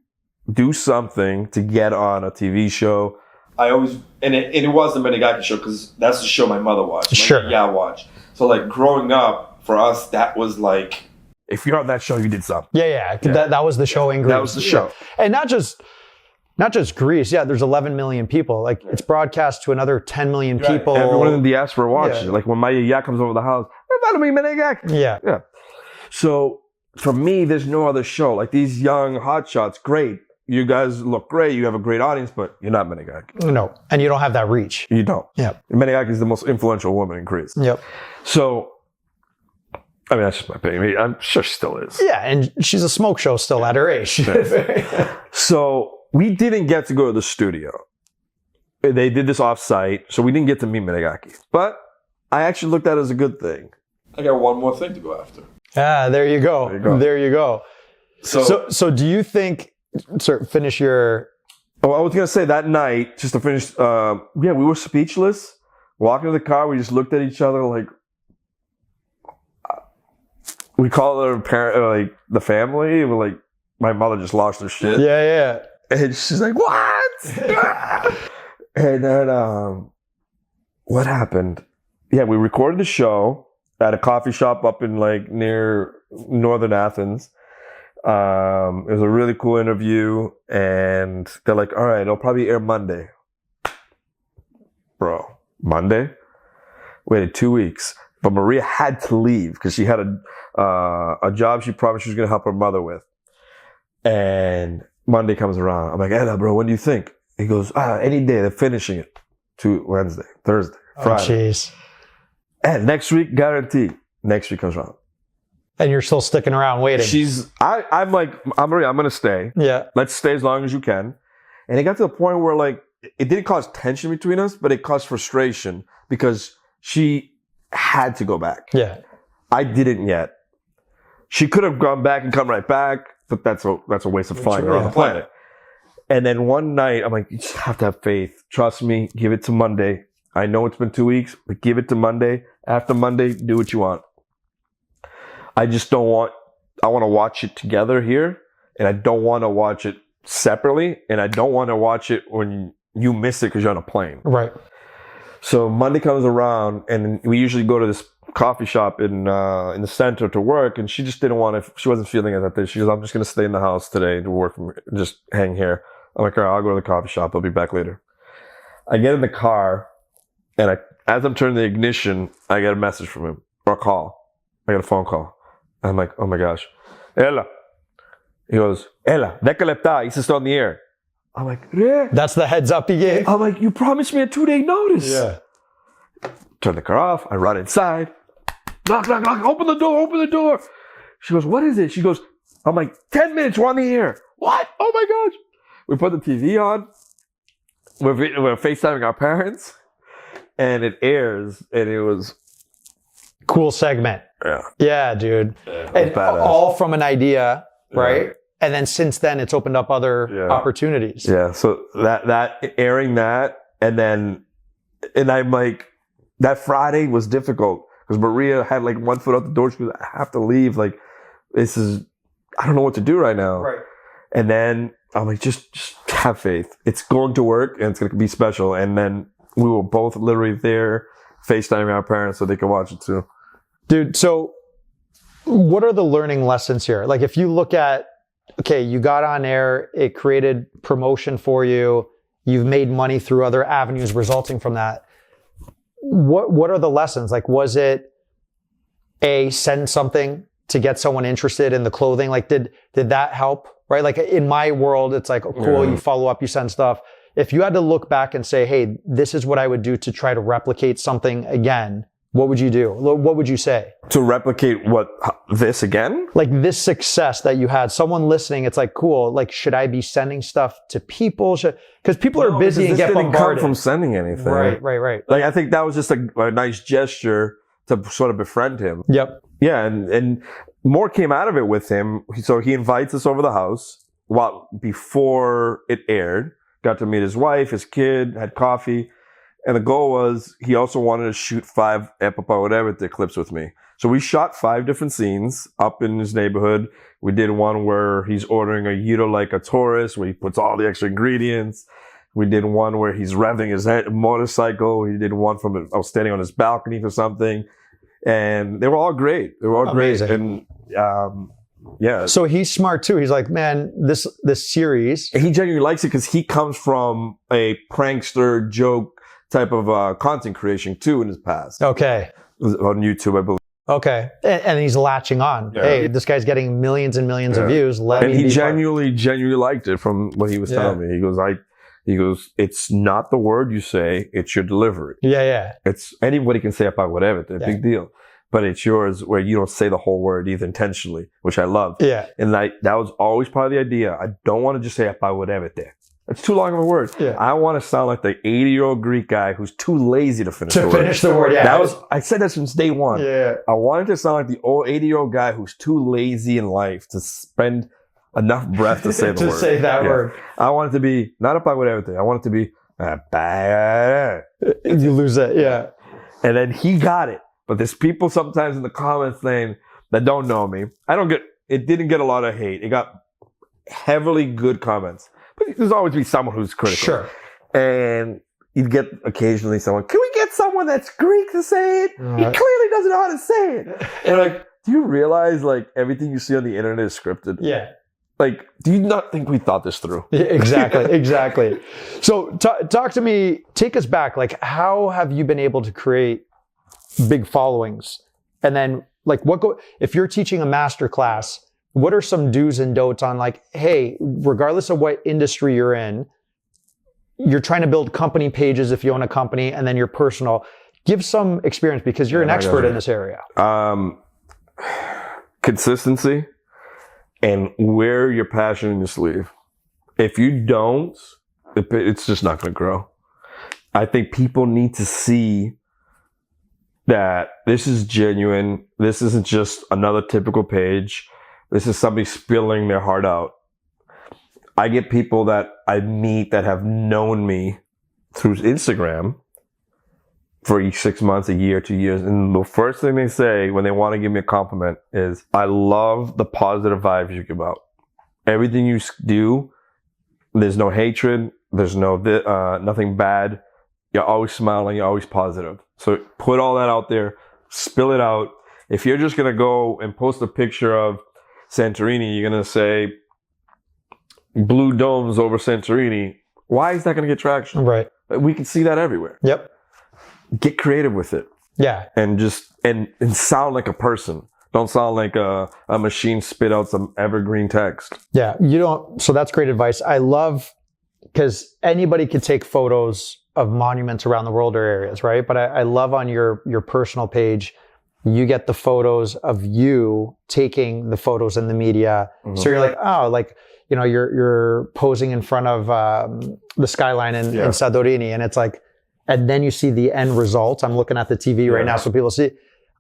Speaker 2: do something to get on a TV show. I always, and it was the Menegaki show because that's the show my mother watched.
Speaker 1: Sure.
Speaker 2: Yeah, watch. So like growing up, for us, that was like, if you're on that show, you did something.
Speaker 1: Yeah. That was the show in Greece.
Speaker 2: That was the show.
Speaker 1: Yeah. And not just Greece. Yeah, there's 11 million people. Like it's broadcast to another 10 million people.
Speaker 2: Everyone in the diaspora watches. Like when my yaya comes over the house, everybody Menegaki.
Speaker 1: Yeah.
Speaker 2: So for me, there's no other show. Like these young hotshots, great. You guys look great. You have a great audience, but you're not Menegaki.
Speaker 1: No. And you don't have that reach.
Speaker 2: You don't.
Speaker 1: Yeah.
Speaker 2: Menegaki is the most influential woman in Greece.
Speaker 1: Yep.
Speaker 2: So, I mean, that's just my opinion. I'm sure she still is.
Speaker 1: Yeah. And she's a smoke show still at her age.
Speaker 2: So we didn't get to go to the studio. They did this off-site, so we didn't get to meet Menegaki. But I actually looked at it as a good thing. I got one more thing to go after.
Speaker 1: Ah, there you go. There you go. So do you think... Sir, finish your...
Speaker 2: Oh, I was going to say that night, just to finish, we were speechless. Walking to the car, we just looked at each other like, we call her parent, like the family. We're like, my mother just lost her shit.
Speaker 1: Yeah.
Speaker 2: And she's like, what? And then, what happened? Yeah, we recorded the show at a coffee shop up in like near northern Athens. It was a really cool interview, and they're like, all right, it'll probably air Monday. Bro, Monday? Waited 2 weeks. But Maria had to leave because she had a job she promised she was going to help her mother with. And Monday comes around. I'm like, Ella, bro, when do you think? He goes, any day. They're finishing it. Wednesday, Thursday, Friday.
Speaker 1: Oh, jeez.
Speaker 2: And next week, guaranteed. Next week comes around.
Speaker 1: And you're still sticking around waiting.
Speaker 2: I'm like, Maria, I'm going to stay.
Speaker 1: Yeah.
Speaker 2: Let's stay as long as you can. And it got to the point where like, it didn't cause tension between us, but it caused frustration because she had to go back.
Speaker 1: Yeah.
Speaker 2: I didn't yet. She could have gone back and come right back, but that's a waste of flying around the planet. And then one night, I'm like, you just have to have faith. Trust me, give it to Monday. I know it's been 2 weeks, but give it to Monday. After Monday, do what you want. I want to watch it together here, and I don't want to watch it separately, and I don't want to watch it when you miss it because you're on a plane.
Speaker 1: Right.
Speaker 2: So Monday comes around, and we usually go to this coffee shop in the center to work, and she just didn't want to. She wasn't feeling it that day. She goes, "I'm just going to stay in the house today to work, just hang here." I'm like, "All right, I'll go to the coffee shop. I'll be back later." I get in the car, and as I'm turning the ignition, I get a message from him, or a call. I get a phone call. I'm like, oh my gosh. Ella. He goes, Ella, 10 lepta, he's still on the air. I'm like, yeah.
Speaker 1: That's the heads up he gave?
Speaker 2: I'm like, you promised me a 2-day notice.
Speaker 1: Yeah.
Speaker 2: Turn the car off. I run inside. Knock, knock, knock. Open the door. She goes, what is it? She goes, I'm like, 10 minutes, we're on the air. What? Oh my gosh. We put the TV on. We're FaceTiming our parents. And it airs. And it was...
Speaker 1: Cool segment. Yeah, dude.
Speaker 2: Yeah,
Speaker 1: and all from an idea, right? Yeah. And then since then, it's opened up other opportunities.
Speaker 2: Yeah. So that airing that, and I'm like, that Friday was difficult because Maria had like one foot out the door. She goes, I have to leave. Like, I don't know what to do right now.
Speaker 1: Right.
Speaker 2: And then I'm like, just have faith. It's going to work and it's going to be special. And then we were both literally there FaceTiming our parents so they could watch it too.
Speaker 1: Dude, so what are the learning lessons here? Like if you look at, okay, you got on air, it created promotion for you, you've made money through other avenues resulting from that. What are the lessons? Like, was it send something to get someone interested in the clothing? Like did that help? Right? Like in my world, it's like, cool, you follow up, you send stuff. If you had to look back and say, hey, this is what I would do to try to replicate something again, what would you do? What would you say?
Speaker 2: To replicate this again?
Speaker 1: Like this success that you had, someone listening, it's like, cool, like, should I be sending stuff to people? Because people are busy and get bombarded.
Speaker 2: This didn't come from sending anything.
Speaker 1: Right.
Speaker 2: Like, I think that was just a nice gesture to sort of befriend him.
Speaker 1: Yep.
Speaker 2: Yeah, and more came out of it with him. So he invites us over the house before it aired. Got to meet his wife, his kid, had coffee. And the goal was he also wanted to shoot 5 Apagorevete clips with me. So we shot 5 different scenes up in his neighborhood. We did one where he's ordering a gyro like a tourist, where he puts all the extra ingredients. We did one where he's revving his motorcycle. We did one I was standing on his balcony for something. And they were all great. They were all
Speaker 1: amazing.
Speaker 2: Great. And yeah.
Speaker 1: So he's smart too. He's like, man, this series.
Speaker 2: He genuinely likes it because he comes from a prankster joke type of content creation too in his past.
Speaker 1: Okay.
Speaker 2: On YouTube, I believe.
Speaker 1: Okay. And he's latching on. Yeah. Hey, this guy's getting millions and millions of views.
Speaker 2: And he genuinely liked it from what he was telling me. He goes, it's not the word you say, it's your delivery.
Speaker 1: Yeah.
Speaker 2: It's anybody can say Apagorevete, big deal. But it's yours where you don't say the whole word either intentionally, which I loved.
Speaker 1: Yeah.
Speaker 2: And that was always part of the idea. I don't want to just say Apagorevete. It's too long of a word. Yeah. I want to sound like the 80-year-old Greek guy who's too lazy to finish the word. Yeah. I said that since day one.
Speaker 1: Yeah.
Speaker 2: I wanted to sound like the old 80-year-old guy who's too lazy in life to spend enough breath to say the word.
Speaker 1: To say that word.
Speaker 2: I want it to be not Apagorevete. I want it to be
Speaker 1: you lose it. Yeah.
Speaker 2: And then he got it. But there's people sometimes in the comments saying that don't know me. It didn't get a lot of hate. It got heavily good comments. But there's always be someone who's critical.
Speaker 1: Sure.
Speaker 2: And you'd get occasionally someone, can we get someone that's Greek to say it? He clearly doesn't know how to say it. And like, do you realize like everything you see on the internet is scripted?
Speaker 1: Yeah.
Speaker 2: Like, do you not think we thought this through?
Speaker 1: Exactly. So talk to me, take us back. Like, how have you been able to create big followings? And then like if you're teaching a master class, what are some do's and don'ts on like, hey, regardless of what industry you're in, you're trying to build company pages if you own a company, and then your personal. Give some experience because you're an expert in this area.
Speaker 2: Consistency and wear your passion in your sleeve. If you don't, it's just not going to grow. I think people need to see that this is genuine. This isn't just another typical page. This is somebody spilling their heart out. I get people that I meet that have known me through Instagram for 6 months, a year, 2 years. And the first thing they say when they want to give me a compliment is, I love the positive vibes you give out. Everything you do, there's no hatred. There's nothing bad. You're always smiling. You're always positive. So put all that out there. Spill it out. If you're just going to go and post a picture of Santorini, you're going to say blue domes over Santorini. Why is that going to get traction?
Speaker 1: Right.
Speaker 2: We can see that everywhere.
Speaker 1: Yep. Get
Speaker 2: creative with it.
Speaker 1: Yeah.
Speaker 2: And just, and sound like a person. Don't sound like a machine spit out some evergreen text.
Speaker 1: Yeah. So that's great advice. I love, because anybody could take photos of monuments around the world or areas, right? But I love on your personal page, you get the photos of you taking the photos in the media. Mm-hmm. So you're like, oh, like, you're posing in front of the skyline in Santorini, and it's like, and then you see the end result. I'm looking at the TV right now, so people see.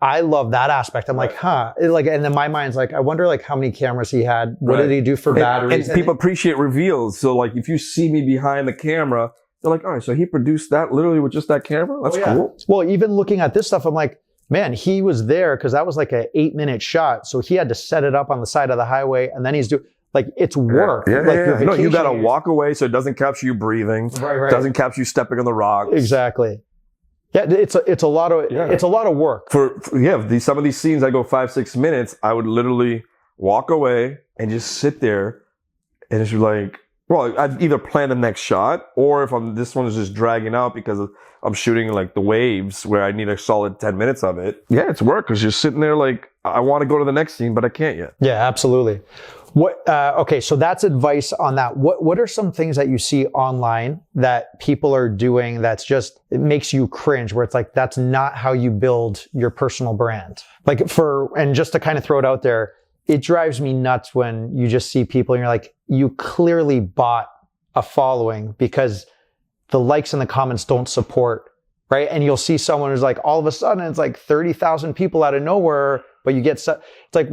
Speaker 1: I love that aspect. I'm like, and then my mind's like, I wonder like how many cameras he had. What did he do for batteries?
Speaker 2: And people appreciate reveals. So like, if you see me behind the camera, they're like, all right, so he produced that literally with just that camera? That's cool.
Speaker 1: Well, even looking at this stuff, I'm like, man, he was there because that was like an 8-minute shot. So he had to set it up on the side of the highway, and then he's doing, like, it's work.
Speaker 2: No, you got to walk away so it doesn't capture you breathing. Right. Doesn't capture you stepping on the rocks.
Speaker 1: Exactly. Yeah, it's a lot of work.
Speaker 2: Some of these scenes, I go 5-6 minutes. I would literally walk away and just sit there, and it's like, well, I'd either plan the next shot, or if this one is just dragging out because I'm shooting like the waves where I need a solid 10 minutes of it. Yeah, it's work because you're sitting there like, I want to go to the next scene, but I can't yet.
Speaker 1: Yeah, absolutely. Okay, so that's advice on that. What are some things that you see online that people are doing that's just, it makes you cringe, where it's like, that's not how you build your personal brand? Like and just to kind of throw it out there, it drives me nuts when you just see people and you're like, you clearly bought a following because the likes and the comments don't support, right? And you'll see someone who's like, all of a sudden it's like 30,000 people out of nowhere, but you get, it's like.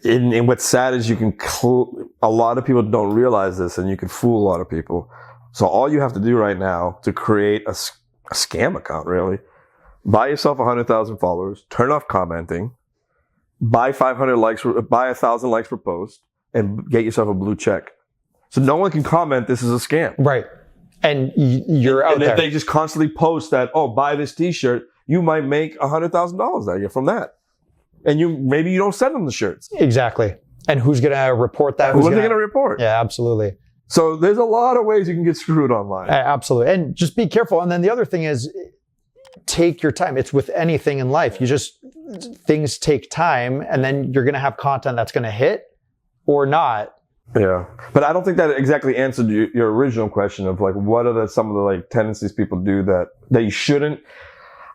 Speaker 2: And what's sad is a lot of people don't realize this, and you can fool a lot of people. So all you have to do right now to create a scam account, really, buy yourself 100,000 followers, turn off commenting, buy 500 likes, buy 1,000 likes per post, and get yourself a blue check. So no one can comment this is a scam.
Speaker 1: Right. And you're out there.
Speaker 2: And if they just constantly post that, oh, buy this t-shirt, you might make $100,000 that year from that. And maybe you don't send them the shirts.
Speaker 1: Exactly. And who's going to report that?
Speaker 2: Who's they going to report?
Speaker 1: Yeah, absolutely.
Speaker 2: So there's a lot of ways you can get screwed online.
Speaker 1: Absolutely. And just be careful. And then the other thing is, take your time. It's with anything in life. Things take time, and then you're going to have content that's going to hit or not.
Speaker 2: Yeah. But I don't think that exactly answered your original question of like, what are some of the like tendencies people do that you shouldn't?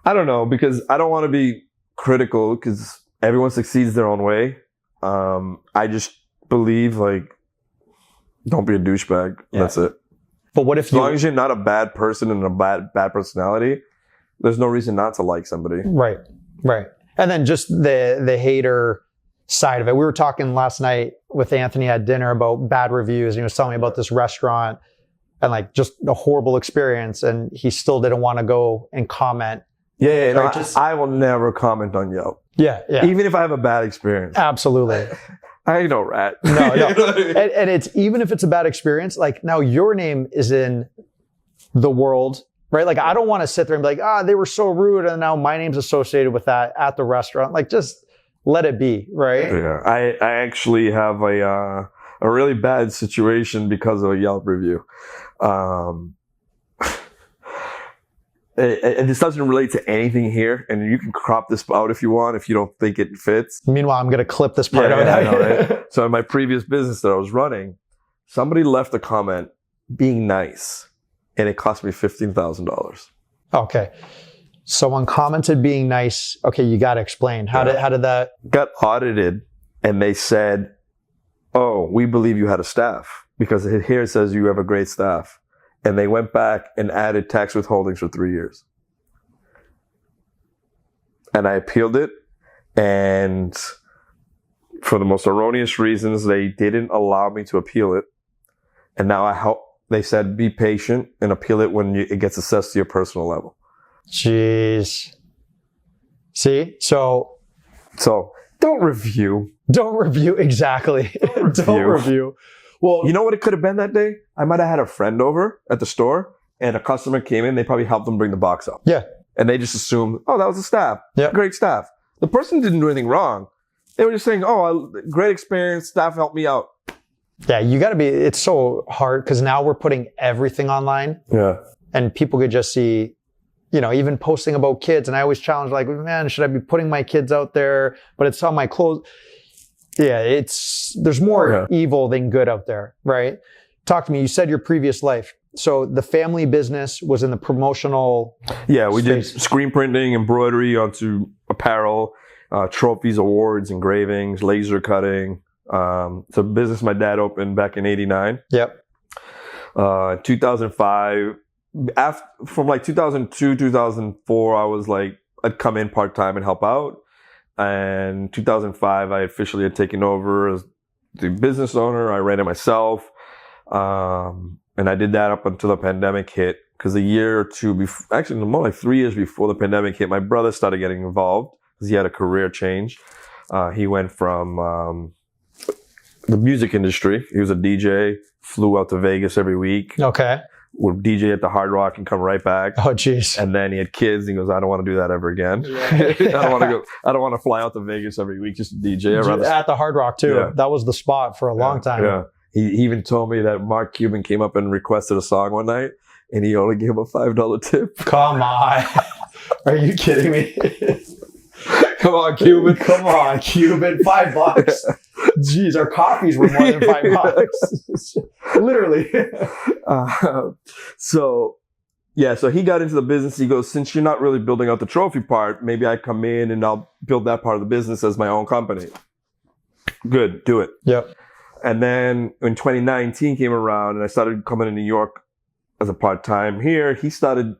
Speaker 2: I don't know, because I don't want to be critical, because everyone succeeds their own way. I just believe, like, don't be a douchebag. Yeah. That's it.
Speaker 1: But what if
Speaker 2: as long as you're not a bad person and a bad personality, there's no reason not to like somebody.
Speaker 1: Right. Right. And then just the hater side of it. We were talking last night with Anthony at dinner about bad reviews. He was telling me about this restaurant and like just a horrible experience, and he still didn't want to go and comment.
Speaker 2: Yeah, no, I will never comment on Yelp.
Speaker 1: Yeah, yeah.
Speaker 2: Even if I have a bad experience.
Speaker 1: Absolutely.
Speaker 2: I ain't no rat.
Speaker 1: No. And it's, even if it's a bad experience, like now your name is in the world, right? Like I don't want to sit there and be like, they were so rude, and now my name's associated with that at the restaurant. Like just let it be, right?
Speaker 2: Yeah. I actually have a really bad situation because of a Yelp review. And this doesn't relate to anything here, and you can crop this out if you want, if you don't think it fits.
Speaker 1: Meanwhile, I'm going to clip this part out.
Speaker 2: I know, right? So in my previous business that I was running, somebody left a comment being nice, and it cost me $15,000.
Speaker 1: Okay. Someone commented being nice. Okay, you got to explain. How did that?
Speaker 2: Got audited, and they said, oh, we believe you had a staff, because here it says you have a great staff. And they went back and added tax withholdings for 3 years. And I appealed it. And for the most erroneous reasons, they didn't allow me to appeal it. And now they said, be patient and appeal it when it gets assessed to your personal level.
Speaker 1: Jeez. See? So
Speaker 2: don't review.
Speaker 1: Don't review. Exactly. Don't review.
Speaker 2: Well, you know what it could have been that day? I might have had a friend over at the store, and a customer came in. They probably helped them bring the box up. Yeah. And they just assumed, oh, that was the staff. Yeah. Great staff. The person didn't do anything wrong. They were just saying, oh, great experience. Staff helped me out.
Speaker 1: Yeah, you got to be, it's so hard because now we're putting everything online. Yeah. And people could just see, even posting about kids. And I always challenge, like, man, should I be putting my kids out there? But it's on my clothes. Yeah, there's more evil than good out there, right? Talk to me. You said your previous life. So the family business was in the promotional.
Speaker 2: Yeah, we did screen printing, embroidery onto apparel, trophies, awards, engravings, laser cutting. It's a business my dad opened back in '89. Yep. 2005, from like 2002, 2004, I'd come in part-time and help out. And 2005, I officially had taken over as the business owner. I ran it myself. And I did that up until the pandemic hit. Because a year or two before, actually more like 3 years before the pandemic hit, my brother started getting involved because he had a career change. He went from the music industry. He was a DJ, flew out to Vegas every week. Okay. Would DJ at the Hard Rock and come right back.
Speaker 1: Oh, jeez.
Speaker 2: And then he had kids. And he goes, I don't want to do that ever again. Yeah. I don't want to fly out to Vegas every week just to DJ.
Speaker 1: At the Hard Rock too. Yeah. That was the spot for a long time. Yeah.
Speaker 2: He even told me that Mark Cuban came up and requested a song one night, and he only gave him a $5 tip.
Speaker 1: Come on. Are you kidding me?
Speaker 2: Come on, Cuban.
Speaker 1: Come on, Cuban. $5. Jeez, our coffees were more than $5. Literally.
Speaker 2: So he got into the business. He goes, since you're not really building out the trophy part, maybe I come in and I'll build that part of the business as my own company. Good, do it.
Speaker 1: Yep.
Speaker 2: And then when 2019 came around and I started coming to New York as a part-time here, he started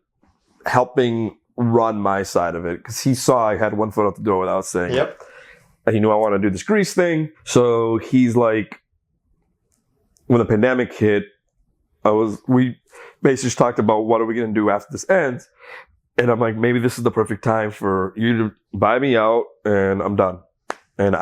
Speaker 2: helping run my side of it because he saw I had one foot out the door without saying it. And he knew I wanted to do this grease thing. So he's like, when the pandemic hit, we basically just talked about what are we going to do after this ends. And I'm like, maybe this is the perfect time for you to buy me out and I'm done. And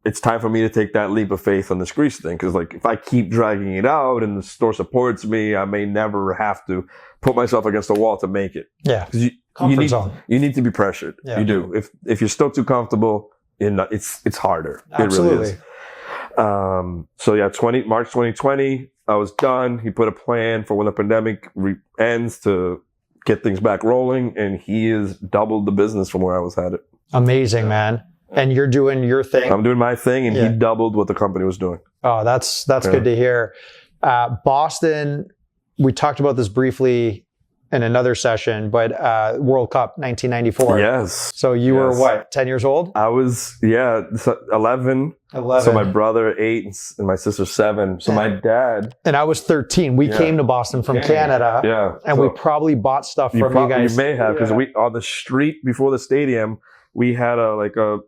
Speaker 2: it's time for me to take that leap of faith on this grease thing. Cause like, if I keep dragging it out and the store supports me, I may never have to put myself against the wall to make it.
Speaker 1: Yeah.
Speaker 2: Comfort zone. You need to be pressured. Yeah. You do. If you're still too comfortable, it's harder.
Speaker 1: Absolutely.
Speaker 2: It really is. March 2020, I was done. He put a plan for when the pandemic ends to get things back rolling, and he has doubled the business from where I was headed.
Speaker 1: Amazing, man. And you're doing your thing.
Speaker 2: I'm doing my thing, and he doubled what the company was doing.
Speaker 1: Oh, that's good to hear. Boston, we talked about this briefly in another session, but World Cup 1994.
Speaker 2: Yes.
Speaker 1: So you were what, 10 years old?
Speaker 2: I was, 11. So my brother 8 and my sister 7. So my dad.
Speaker 1: And I was 13. We came to Boston from Canada.
Speaker 2: Yeah.
Speaker 1: And we probably bought stuff from you guys.
Speaker 2: You may have, because we on the street before the stadium, we had a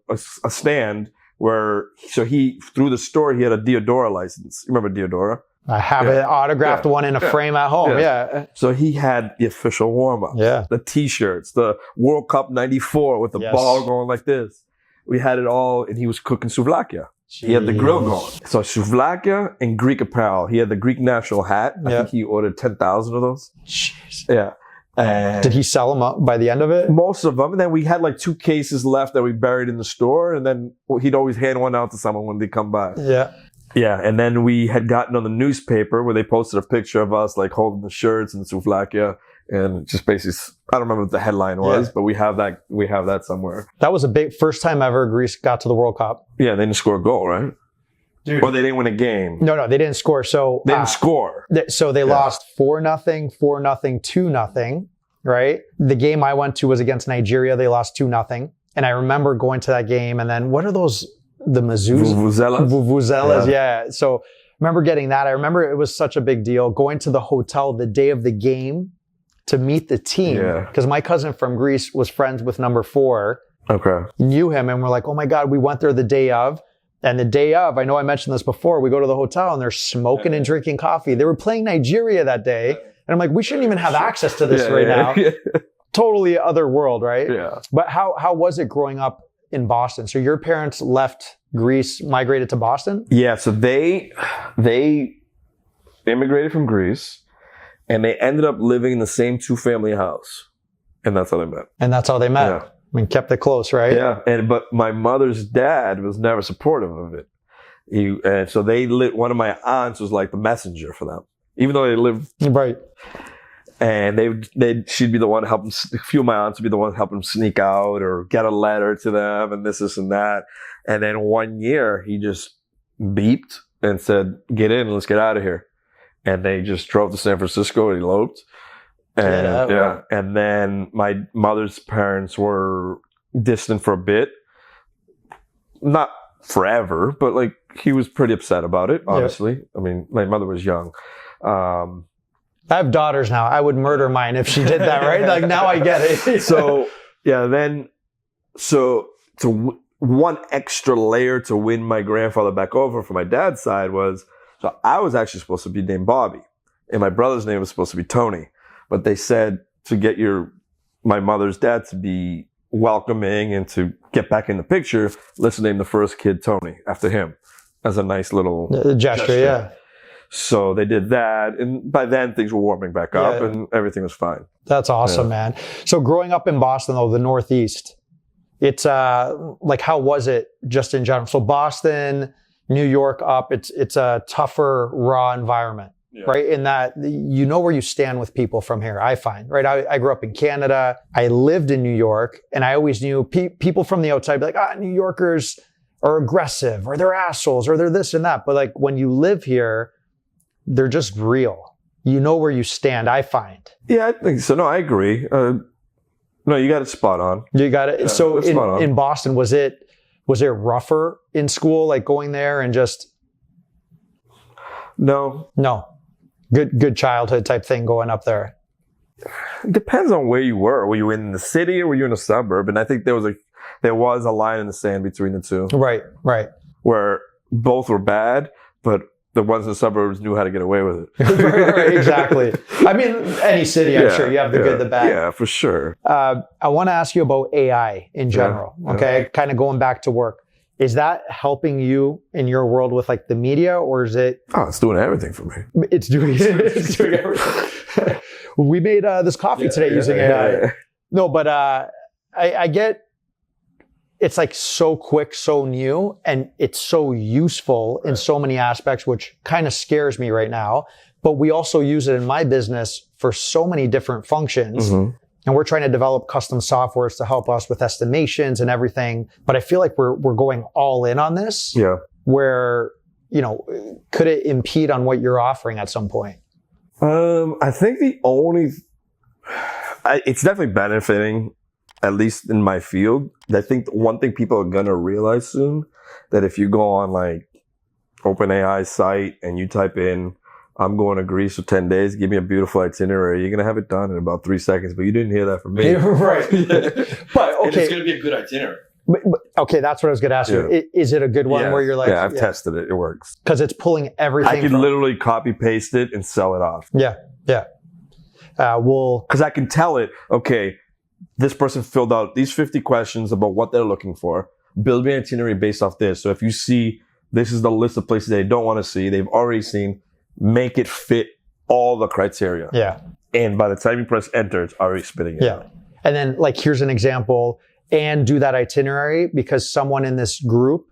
Speaker 2: stand where, through the store, he had a Diodora license. You remember Diodora?
Speaker 1: I have an autographed one in a frame at home. Yeah.
Speaker 2: So he had the official warm-up.
Speaker 1: Yeah.
Speaker 2: The T-shirts, the World Cup 94 with the ball going like this. We had it all, and he was cooking souvlakia. Jeez. He had the grill going. So souvlakia and Greek apparel. He had the Greek national hat. I think he ordered 10,000 of those.
Speaker 1: Jeez.
Speaker 2: Yeah. And
Speaker 1: did he sell them up by the end of it?
Speaker 2: Most of them. And then we had like 2 cases left that we buried in the store. And then he'd always hand one out to someone when they come by.
Speaker 1: Yeah.
Speaker 2: Yeah. And then we had gotten on the newspaper where they posted a picture of us like holding the shirts and souvlakia. And just basically, I don't remember what the headline was, but we have that somewhere.
Speaker 1: That was a big, first time ever Greece got to the World Cup.
Speaker 2: Yeah. They didn't score a goal, right? Dude. Or they didn't win a game.
Speaker 1: No, they didn't score. So
Speaker 2: they didn't score.
Speaker 1: So they lost 4-0, 4-0, 2-0, right? The game I went to was against Nigeria. They lost 2-0. And I remember going to that game. And then what are those? The Mizzous? Vuvuzelas. Yeah. So I remember getting that. I remember it was such a big deal going to the hotel the day of the game to meet the team. Because my cousin from Greece was friends with number 4.
Speaker 2: Okay.
Speaker 1: Knew him. And we're like, oh my God, we went there the day of. And the day of, I know I mentioned this before, we go to the hotel and they're smoking and drinking coffee. They were playing Nigeria that day. And I'm like, we shouldn't even have access to this now. Totally other world, right?
Speaker 2: Yeah.
Speaker 1: But how was it growing up in Boston? So your parents left Greece, migrated to Boston?
Speaker 2: Yeah. So they immigrated from Greece and they ended up living in the same 2-family house. And that's how they met.
Speaker 1: Yeah. I mean, kept it close, right?
Speaker 2: Yeah. But my mother's dad was never supportive of it. And so one of my aunts was like the messenger for them, even though they lived.
Speaker 1: Right.
Speaker 2: And she'd be the one helping, a few of my aunts would be the one helping them sneak out or get a letter to them and this and that. And then one year he just beeped and said, get in, let's get out of here. And they just drove to San Francisco and eloped. And and then my mother's parents were distant for a bit. Not forever, but like he was pretty upset about it, honestly. I mean, my mother was young.
Speaker 1: I have daughters now. I would murder mine if she did that, right? Like now I get it.
Speaker 2: So one extra layer to win my grandfather back over for my dad's side was, so I was actually supposed to be named Bobby and my brother's name was supposed to be Tony. But they said to get my mother's dad to be welcoming and to get back in the picture, let's name the first kid Tony after him as a nice little gesture.
Speaker 1: Yeah.
Speaker 2: So they did that. And by then things were warming back up and everything was fine.
Speaker 1: That's awesome, man. So growing up in Boston, though, the Northeast, it's like, how was it just in general? So Boston, New York up, it's a tougher, raw environment. Yeah. Right? In that, you know where you stand with people from here, I find, right? I grew up in Canada. I lived in New York and I always knew people from the outside be like, New Yorkers are aggressive or they're assholes or they're this and that. But like when you live here, they're just real. You know where you stand, I find.
Speaker 2: Yeah, I think so. No, I agree. No, you got it spot on.
Speaker 1: You got it.
Speaker 2: Yeah,
Speaker 1: so
Speaker 2: in
Speaker 1: in Boston, was it rougher in school, like going there and just?
Speaker 2: No.
Speaker 1: Good childhood type thing going up there.
Speaker 2: It depends on where you were. Were you in the city or were you in a suburb? And I think there was a line in the sand between the two.
Speaker 1: Right.
Speaker 2: Where both were bad, but the ones in the suburbs knew how to get away with it.
Speaker 1: Right, exactly. I mean, any city, I'm sure you have the good, the bad.
Speaker 2: Yeah, for sure.
Speaker 1: I want to ask you about AI in general. Okay, kind of going back to work. Is that helping you in your world with like the media, or is it?
Speaker 2: Oh, it's doing everything for me.
Speaker 1: It's doing everything. We made this coffee today using AI. Yeah. No, but I get. It's like so quick, so new, and it's so useful in so many aspects, which kind of scares me right now. But we also use it in my business for so many different functions. Mm-hmm. And we're trying to develop custom softwares to help us with estimations and everything. But I feel like we're going all in on this.
Speaker 2: Yeah.
Speaker 1: Where, could it impede on what you're offering at some point?
Speaker 2: I think it's definitely benefiting, at least in my field. I think one thing people are going to realize soon, that if you go on like OpenAI site and you type in, I'm going to Greece for 10 days, give me a beautiful itinerary, you're going to have it done in about 3 seconds, but you didn't hear that from me.
Speaker 1: Right. But okay.
Speaker 3: And it's going to be a good itinerary.
Speaker 1: But, okay, that's what I was going to ask you. Is it a good one where you're like...
Speaker 2: Yeah, I've tested it. It works.
Speaker 1: Because it's pulling everything
Speaker 2: I can literally copy paste it and sell it off.
Speaker 1: Yeah.
Speaker 2: Because I can tell it, okay, this person filled out these 50 questions about what they're looking for. Build me an itinerary based off this. So if you see, this is the list of places they don't want to see, they've already seen, make it fit all the criteria.
Speaker 1: Yeah.
Speaker 2: And by the time you press enter, it's already spitting it out.
Speaker 1: And then like, here's an example, and do that itinerary because someone in this group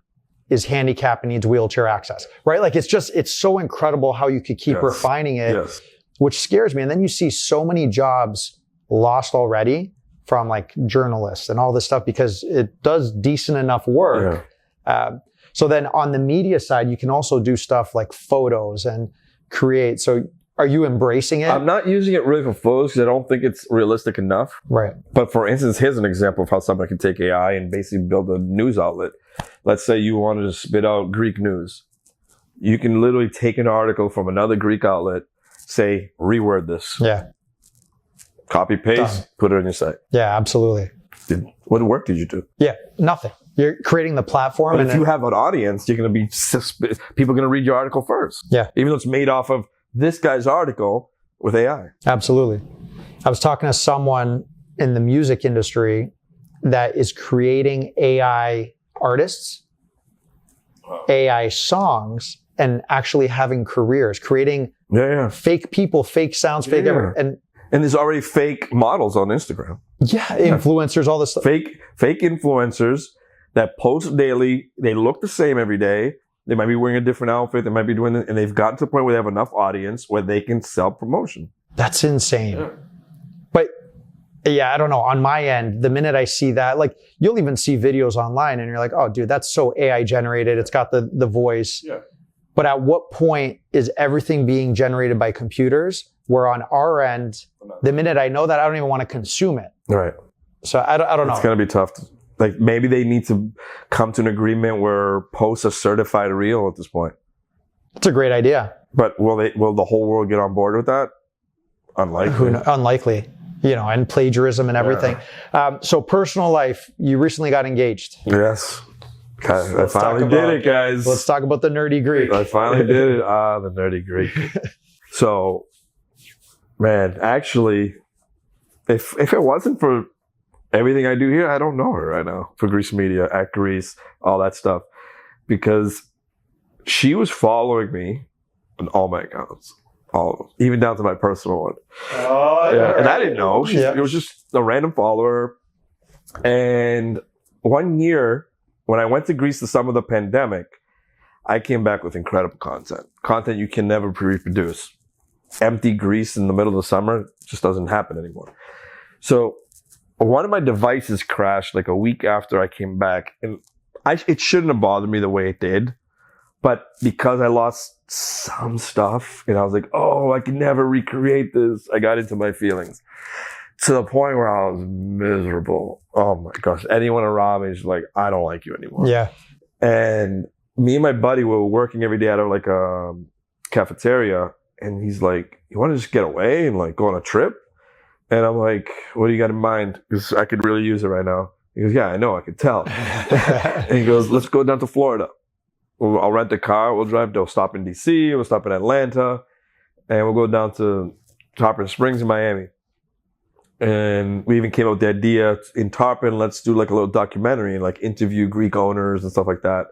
Speaker 1: is handicapped and needs wheelchair access, right? Like it's so incredible how you could keep refining it, which scares me. And then you see so many jobs lost already from like journalists and all this stuff because it does decent enough work. Yeah. So then on the media side, you can also do stuff like photos and create. So are you embracing it?
Speaker 2: I'm not using it really for photos because I don't think it's realistic enough.
Speaker 1: Right.
Speaker 2: But for instance, here's an example of how someone can take AI and basically build a news outlet. Let's say you wanted to spit out Greek news. You can literally take an article from another Greek outlet, say, reword this.
Speaker 1: Yeah.
Speaker 2: Copy, paste, put it on your site.
Speaker 1: Yeah, absolutely.
Speaker 2: What work did you do?
Speaker 1: Yeah, nothing. You're creating the platform.
Speaker 2: But if you have an audience, you're going to be, people are going to read your article first.
Speaker 1: Yeah.
Speaker 2: Even though it's made off of this guy's article with AI.
Speaker 1: Absolutely. I was talking to someone in the music industry that is creating AI artists, AI songs, and actually having careers, creating fake people, fake sounds, fake everything.
Speaker 2: And there's already fake models on Instagram.
Speaker 1: Yeah, influencers, all this stuff.
Speaker 2: Fake influencers that post daily. They look the same every day. They might be wearing a different outfit. They might be doing it. And they've gotten to the point where they have enough audience where they can sell promotion.
Speaker 1: That's insane. Yeah. But yeah, I don't know. On my end, the minute I see that, like you'll even see videos online and you're like, oh, dude, that's so AI generated. It's got the voice. Yeah. But at what point is everything being generated by computers where on our end, the minute I know that, I don't even want to consume it.
Speaker 2: Right.
Speaker 1: So I don't know.
Speaker 2: It's going to be tough. Like maybe they need to come to an agreement where posts are certified real at this point.
Speaker 1: It's a great idea.
Speaker 2: But will the whole world get on board with that? Unlikely.
Speaker 1: Unlikely. And plagiarism and everything. Yeah. So personal life, you recently got engaged.
Speaker 2: Yes. I finally did it, guys.
Speaker 1: Let's talk about the nerdy Greek.
Speaker 2: I finally did it. The nerdy Greek. So, man, actually, if it wasn't for everything I do here, I don't know her right now. For Greece Media, at Greece, all that stuff. Because she was following me on all my accounts. All of them. Even down to my personal one. Oh, yeah. And I didn't know. It was just a random follower. And one year, when I went to Greece the summer of the pandemic, I came back with incredible content. Content you can never reproduce. Empty Greece in the middle of the summer just doesn't happen anymore. So one of my devices crashed like a week after I came back. And it shouldn't have bothered me the way it did. But because I lost some stuff and I was like, oh, I can never recreate this, I got into my feelings to the point where I was miserable. Oh my gosh. Anyone around me is like, I don't like you anymore.
Speaker 1: Yeah.
Speaker 2: And me and my buddy were working every day out of like a cafeteria. And he's like, you want to just get away and like go on a trip? And I'm like, what do you got in mind? Because I could really use it right now. He goes, yeah, I know, I could tell. And he goes, let's go down to Florida. I'll rent a car. We'll drive. They'll stop in DC. We'll stop in Atlanta. And we'll go down to Tarpon Springs in Miami. And we even came up with the idea in Tarpon, let's do like a little documentary and like interview Greek owners and stuff like that.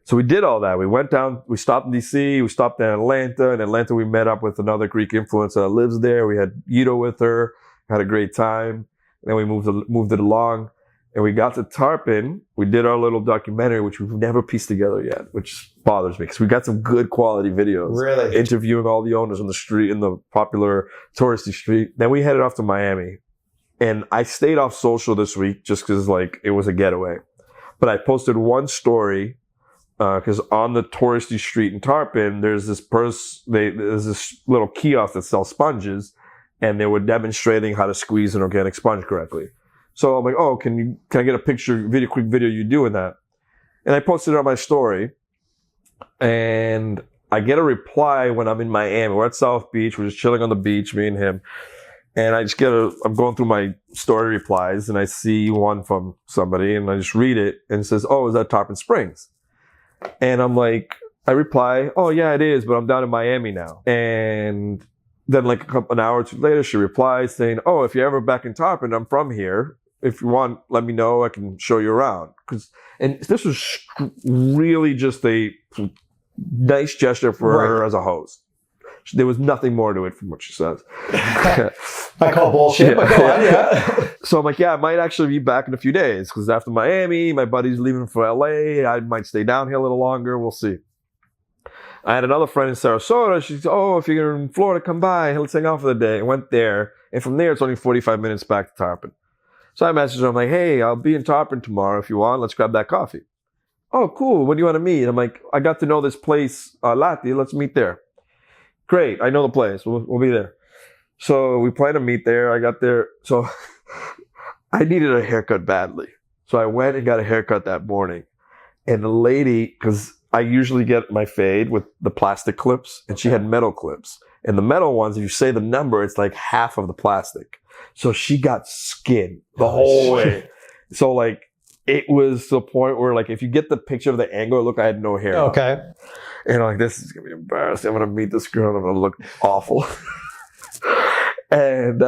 Speaker 2: So we did all that. We went down, we stopped in DC, we stopped in Atlanta. In Atlanta, we met up with another Greek influencer that lives there. We had Ito with her, had a great time. And then we moved it along. And we got to Tarpon. We did our little documentary, which we've never pieced together yet, which bothers me because we got some good quality videos.
Speaker 1: Really?
Speaker 2: Interviewing all the owners on the street, in the popular touristy street. Then we headed off to Miami. And I stayed off social this week just because like it was a getaway. But I posted one story because on the touristy street in Tarpon, there's this there's this little kiosk that sells sponges, and they were demonstrating how to squeeze an organic sponge correctly. So I'm like, oh, can I get a quick video you doing that? And I posted it on my story, and I get a reply when I'm in Miami. We're at South Beach. We're just chilling on the beach, me and him. And I just I'm going through my story replies, and I see one from somebody, and I just read it, and it says, oh, is that Tarpon Springs? And I'm like, I reply, oh, yeah, it is, but I'm down in Miami now. And then like an hour or two later, she replies saying, oh, if you're ever back in Tarpon, I'm from here. If you want, let me know. I can show you around. And this was really just a nice gesture for her as a host. There was nothing more to it from what she says.
Speaker 1: I call bullshit, but go on, yeah.
Speaker 2: So I'm like, yeah, I might actually be back in a few days because after Miami, my buddy's leaving for LA. I might stay down here a little longer. We'll see. I had another friend in Sarasota. She said, oh, if you're in Florida, come by. Let's hang out for the day. I went there. And from there, it's only 45 minutes back to Tarpon. So I messaged her. I'm like, hey, I'll be in Tarpon tomorrow if you want. Let's grab that coffee. Oh, cool. When do you want to meet? I'm like, I got to know this place, Latte. Let's meet there. Great. I know the place. We'll be there. So we plan to meet there. I got there. So I needed a haircut badly. So I went and got a haircut that morning. And the lady, because I usually get my fade with the plastic clips, and she had metal clips. And the metal ones, if you say the number, it's like half of the plastic. So she got skin the whole way. So like it was to the point where like if you get the picture of the angle, look, I had no hair.
Speaker 1: Okay.
Speaker 2: And I'm like, this is gonna be embarrassing. I'm gonna meet this girl and I'm gonna look awful. And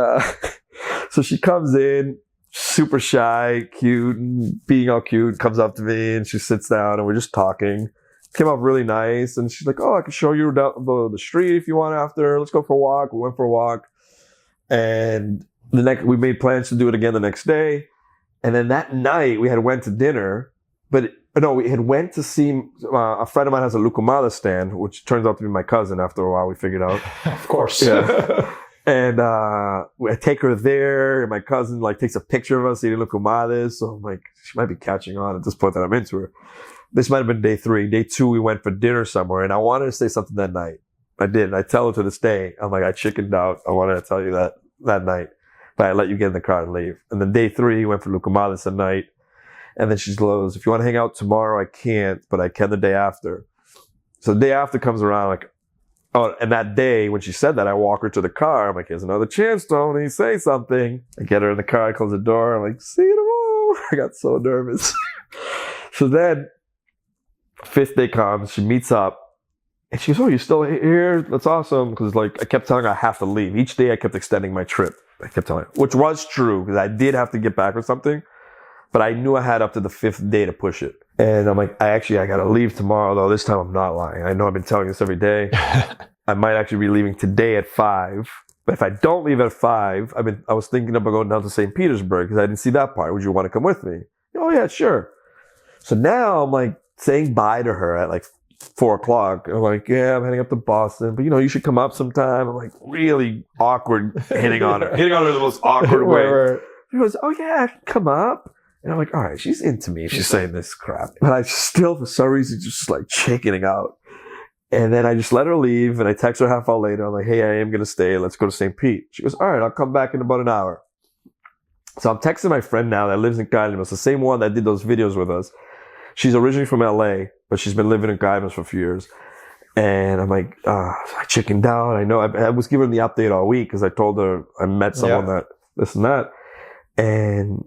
Speaker 2: so she comes in, super shy, cute, and being all cute, comes up to me and she sits down and we're just talking. Came up really nice, and she's like, oh, I can show you down the street if you want after. Let's go for a walk. We went for a walk. And we made plans to do it again the next day. And then that night we had went to dinner, we had went to see a friend of mine has a lucumada stand, which turns out to be my cousin after a while we figured out.
Speaker 1: Of course.
Speaker 2: Yeah. And I take her there, and my cousin like takes a picture of us eating lucumades. So I'm like, she might be catching on at this point that I'm into her. This might have been day 3. Day 2, we went for dinner somewhere, and I wanted to say something that night. I did. I tell her to this day. I'm like, I chickened out. I wanted to tell you that night. But I let you get in the car and leave. And then day 3, we went for lucumades at night. And then she goes, if you want to hang out tomorrow, I can't, but I can the day after. So the day after comes around, like, oh, and that day when she said that, I walk her to the car. I'm like, here's another chance, Tony. Say something. I get her in the car. I close the door. I'm like, see you tomorrow. I got so nervous. So then 5th day comes. She meets up. And she goes, oh, you're still here? That's awesome. Because like I kept telling her I have to leave. Each day I kept extending my trip. I kept telling her, which was true because I did have to get back or something. But I knew I had up to the 5th day to push it. And I'm like, I got to leave tomorrow, though. This time I'm not lying. I know I've been telling you this every day. I might actually be leaving today at 5. But if I don't leave at 5, I was thinking about going down to St. Petersburg because I didn't see that part. Would you want to come with me? Oh, yeah, sure. So now I'm like saying bye to her at like 4 o'clock. I'm like, yeah, I'm heading up to Boston. But, you should come up sometime. I'm like really awkward hitting on her. Hitting on her the most awkward way. She goes, oh, yeah, I can come up.
Speaker 3: And I'm like, all right, she's into me if she's saying this crap. But I still, for some reason, just like chickening out. And then I just let her leave, and I text her half hour later. I'm like, hey, I am going to stay. Let's go to St. Pete. She goes, all right, I'll come back in about an hour. So I'm texting my friend now that lives in Kalymnos, the same one that did those videos with us. She's originally from LA, but she's been living in Kalymnos for a few years. And I'm like, I chickened out. I know I was giving her the update all week because I told her I met someone that this and that. And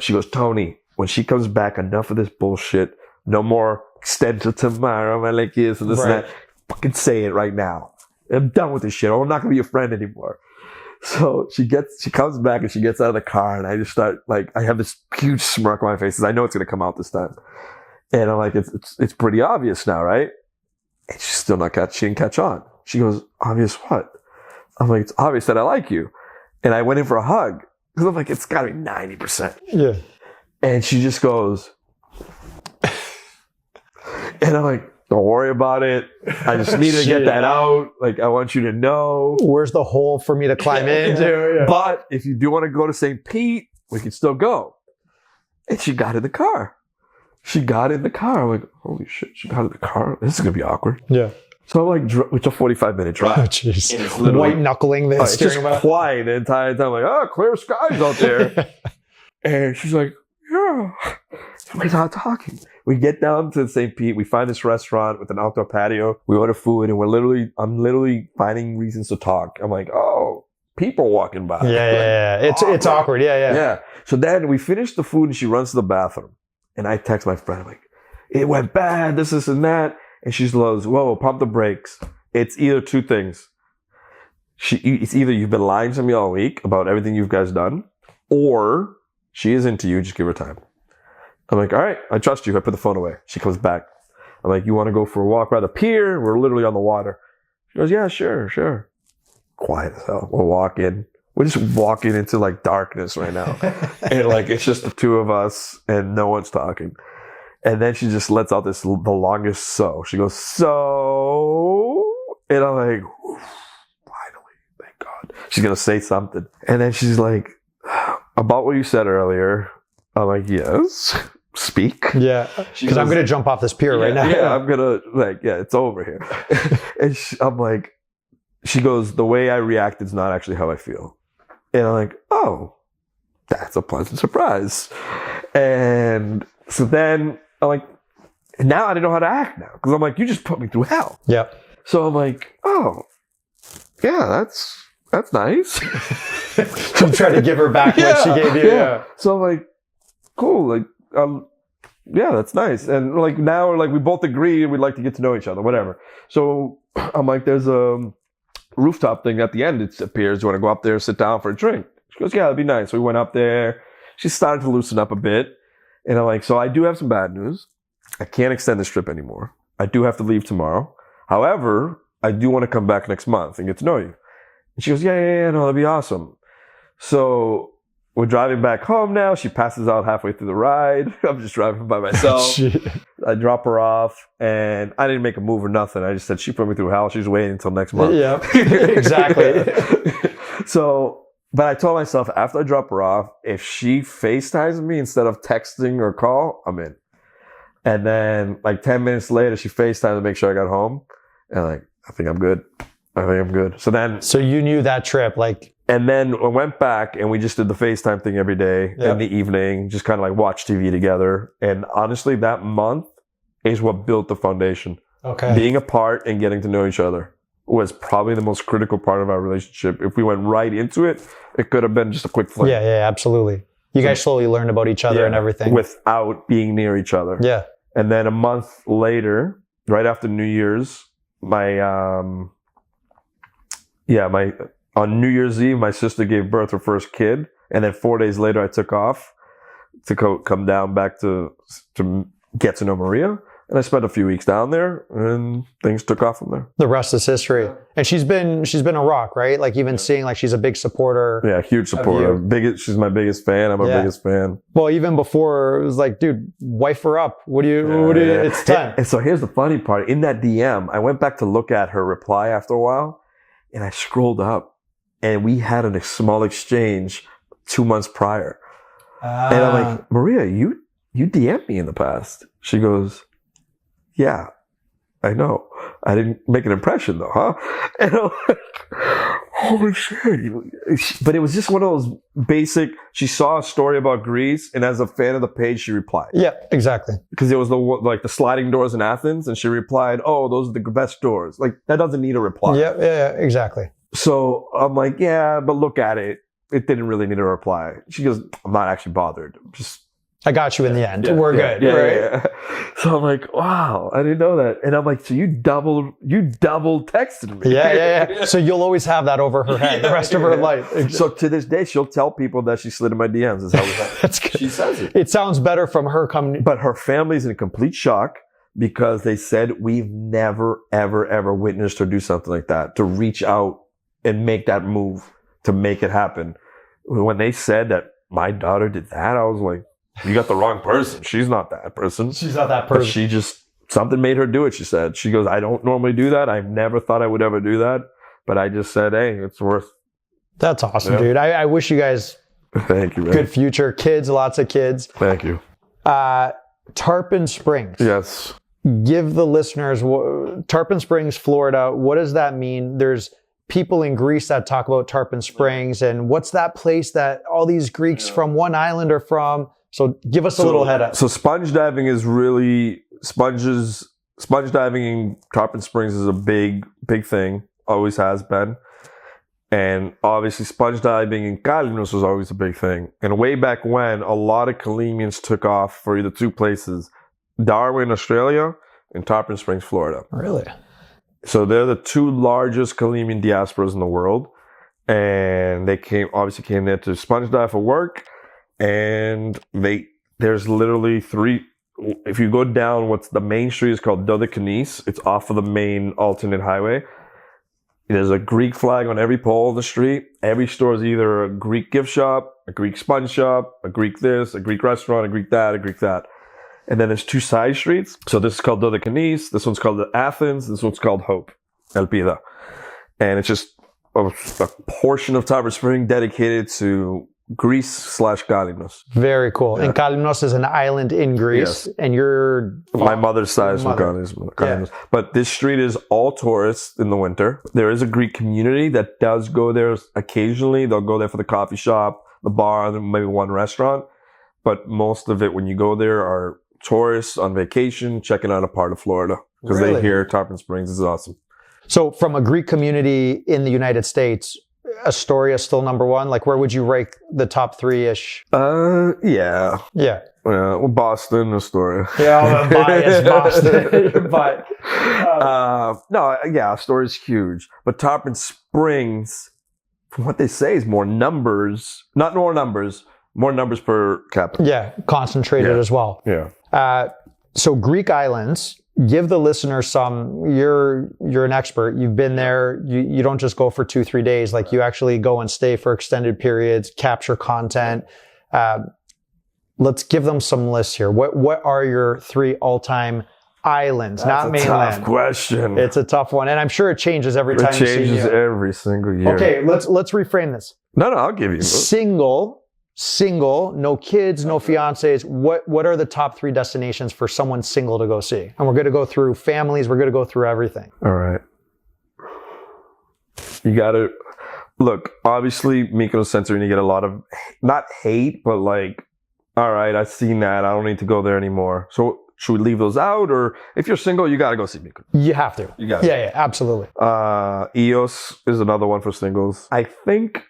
Speaker 3: she goes, Tony, when she comes back, enough of this bullshit. No more extend till tomorrow. I'm like, yes, and this and that. Fucking say it right now. I'm done with this shit. I'm not going to be your friend anymore. So she comes back and she gets out of the car, and I just start like, I have this huge smirk on my face because I know it's going to come out this time. And I'm like, it's pretty obvious now, right? And she's still she didn't catch on. She goes, obvious what? I'm like, it's obvious that I like you. And I went in for a hug because I'm like, it's got to be 90%.
Speaker 1: Yeah.
Speaker 3: And she just goes, and I'm like, don't worry about it. I just need to get that out. Like, I want you to know.
Speaker 1: Where's the hole for me to climb into? Yeah.
Speaker 3: But if you do want to go to St. Pete, we can still go. And she got in the car. I'm like, holy shit, she got in the car. This is going to be awkward.
Speaker 1: Yeah.
Speaker 3: So I'm like, it's a 45-minute drive.
Speaker 1: Oh, jeez. White knuckling the steering wheel.
Speaker 3: Just quiet the entire time. I'm like, oh, clear skies out there. And she's like, yeah. We're not talking. We get down to St. Pete. We find this restaurant with an outdoor patio. We order food, and I'm literally finding reasons to talk. I'm like, oh, people walking by.
Speaker 1: Yeah. It's awkward. Yeah.
Speaker 3: So then we finish the food, and she runs to the bathroom. And I text my friend, I'm like, it went bad, this and that. And she goes, whoa, pump the brakes. It's either two things. It's either you've been lying to me all week about everything you guys done, or she is into you, just give her time. I'm like, all right, I trust you. I put the phone away. She comes back. I'm like, you want to go for a walk by the pier? We're literally on the water. She goes, yeah, sure. Quiet as hell. We're walking. We're just walking into like darkness right now. And like, it's just the two of us and no one's talking. And then she just lets out the longest so. She goes, so, and I'm like, finally, thank God. She's going to say something. And then she's like, about what you said earlier. I'm like, yes, speak.
Speaker 1: Yeah. Because I'm going to jump off this pier right now.
Speaker 3: Yeah, I'm going to it's over here. And I'm like, she goes, the way I react is not actually how I feel. And I'm like, oh, that's a pleasant surprise. And so then I'm like, now I don't know how to act now. Because I'm like, you just put me through hell.
Speaker 1: Yeah.
Speaker 3: So I'm like, oh, yeah, that's nice.
Speaker 1: I'm trying to give her back what she gave you. Yeah.
Speaker 3: So I'm like, cool. Like, yeah, that's nice. And like now, like we both agree we'd like to get to know each other, whatever. So I'm like, there's a rooftop thing at the end. It appears. You want to go up there, sit down for a drink? She goes, yeah, that'd be nice. So we went up there. She started to loosen up a bit. And I'm like, so I do have some bad news. I can't extend this trip anymore. I do have to leave tomorrow. However, I do want to come back next month and get to know you. And she goes, yeah, no, that'd be awesome. So we're driving back home now. She passes out halfway through the ride. I'm just driving by myself. I drop her off, and I didn't make a move or nothing. I just said, she put me through hell. She's waiting until next month.
Speaker 1: Yeah, exactly.
Speaker 3: So, but I told myself, after I drop her off, if she FaceTimes me instead of texting or call, I'm in. And then like 10 minutes later, she FaceTimes to make sure I got home. And like, I think I'm good. So you knew that trip, like. And then I went back and we just did the FaceTime thing every day in the evening, just kind of like watch TV together. And honestly, that month is what built the foundation.
Speaker 1: Okay.
Speaker 3: Being apart and getting to know each other was probably the most critical part of our relationship. If we went right into it, it could have been just a quick fling.
Speaker 1: Yeah, absolutely. You guys slowly learned about each other and everything.
Speaker 3: Without being near each other.
Speaker 1: Yeah.
Speaker 3: And then a month later, right after New Year's, on New Year's Eve, my sister gave birth to her first kid. And then 4 days later, I took off to come down back to get to know Maria. And I spent a few weeks down there, and things took off from there.
Speaker 1: The rest is history. And she's been a rock, right? Like even seeing like she's a big supporter.
Speaker 3: Yeah, huge supporter. She's my biggest fan. I'm her biggest fan.
Speaker 1: Well, even before it was like, dude, wife her up. What do you? It's time.
Speaker 3: And so here's the funny part. In that DM, I went back to look at her reply after a while, and I scrolled up, and we had a small exchange 2 months prior. And I'm like, Maria, you DM'd me in the past. She goes, yeah, I know. I didn't make an impression though, huh? And I'm like, holy shit. But it was just one of those basic, she saw a story about Greece, and as a fan of the page, she replied.
Speaker 1: Yeah, exactly.
Speaker 3: Because it was the sliding doors in Athens, and she replied, oh, those are the best doors. Like, that doesn't need a reply.
Speaker 1: Yeah, exactly.
Speaker 3: So I'm like, yeah, but look at it. It didn't really need a reply. She goes, I'm not actually bothered.
Speaker 1: I got you in the end. We're good.
Speaker 3: Yeah,
Speaker 1: right?
Speaker 3: yeah. So I'm like, wow, I didn't know that. And I'm like, so you double texted me.
Speaker 1: Yeah. So you'll always have that over her head the rest of her life.
Speaker 3: So to this day, she'll tell people that she slid in my DMs. Is how we have.
Speaker 1: That's good.
Speaker 3: She says it.
Speaker 1: It sounds better from her coming.
Speaker 3: But her family's in complete shock because they said, we've never, ever, ever witnessed her do something like that, to reach out and make that move, to make it happen. When they said that my daughter did that, I was like, you got the wrong person. She's not that person.
Speaker 1: She's not that person.
Speaker 3: But she just, something made her do it, she said. She goes, I don't normally do that. I never thought I would ever do that. But I just said, hey, it's worth.
Speaker 1: That's awesome, dude. I wish you guys
Speaker 3: Thank you, man.
Speaker 1: good future. Kids, lots of kids.
Speaker 3: Thank you.
Speaker 1: Tarpon Springs.
Speaker 3: Yes.
Speaker 1: Give the listeners, Tarpon Springs, Florida, what does that mean? There's people in Greece that talk about Tarpon Springs, and what's that place that all these Greeks from one island are from? So give us a little head up.
Speaker 3: So sponge diving is really, sponge diving in Tarpon Springs is a big thing. Always has been. And obviously sponge diving in Kalymnos was always a big thing. And way back when, a lot of Kalymnians took off for either two places, Darwin, Australia, and Tarpon Springs, Florida.
Speaker 1: Really?
Speaker 3: So they're the two largest Kalymnian diasporas in the world. And they came there to sponge dive for work. And there's literally three, if you go down, what's the main street is called Dodekanis. It's off of the main alternate highway. There's a Greek flag on every pole of the street. Every store is either a Greek gift shop, a Greek sponge shop, a Greek this, a Greek restaurant, a Greek that, a Greek that. And then there's two side streets. So this is called Dodekanis. This one's called Athens. This one's called Hope, Elpida. And it's just a portion of Tarpon Spring dedicated to Greece/Kalymnos.
Speaker 1: Very cool. Yeah. And Kalymnos is an island in Greece, and you're...
Speaker 3: My mother's side is from Kalymnos. Yeah. But this street is all tourists in the winter. There is a Greek community that does go there occasionally. They'll go there for the coffee shop, the bar, and maybe one restaurant. But most of it, when you go there, are tourists on vacation, checking out a part of Florida. Because they hear Tarpon Springs is awesome.
Speaker 1: So from a Greek community in the United States, Astoria still number one? Like, where would you rank the top three-ish?
Speaker 3: Yeah. Well, Boston, Astoria.
Speaker 1: Yeah, biased Boston. But
Speaker 3: Astoria's huge. But Tarpon Springs, from what they say, is more numbers per capita.
Speaker 1: Yeah, concentrated as well.
Speaker 3: Yeah.
Speaker 1: So Greek islands, give the listener some, you're an expert. You've been there. You don't just go for 2-3 days. Like, you actually go and stay for extended periods, capture content. Let's give them some lists here. What are your 3 all-time islands, not mainland?
Speaker 3: That's a tough question.
Speaker 1: It's a tough one. And I'm sure it changes every time.
Speaker 3: It changes every single year.
Speaker 1: Okay, let's reframe this.
Speaker 3: No, I'll give you.
Speaker 1: Single, no kids, no fiancés. What are the top 3 destinations for someone single to go see? And we're going to go through families. We're going to go through everything.
Speaker 3: All right. You got to look. Obviously, Mykonos Santorini, you get a lot of not hate, but like, all right, I've seen that. I don't need to go there anymore. So should we leave those out, or if you're single, you got to go see Mykonos?
Speaker 1: You have to.
Speaker 3: You got to.
Speaker 1: Yeah, absolutely.
Speaker 3: Eos is another one for singles. I think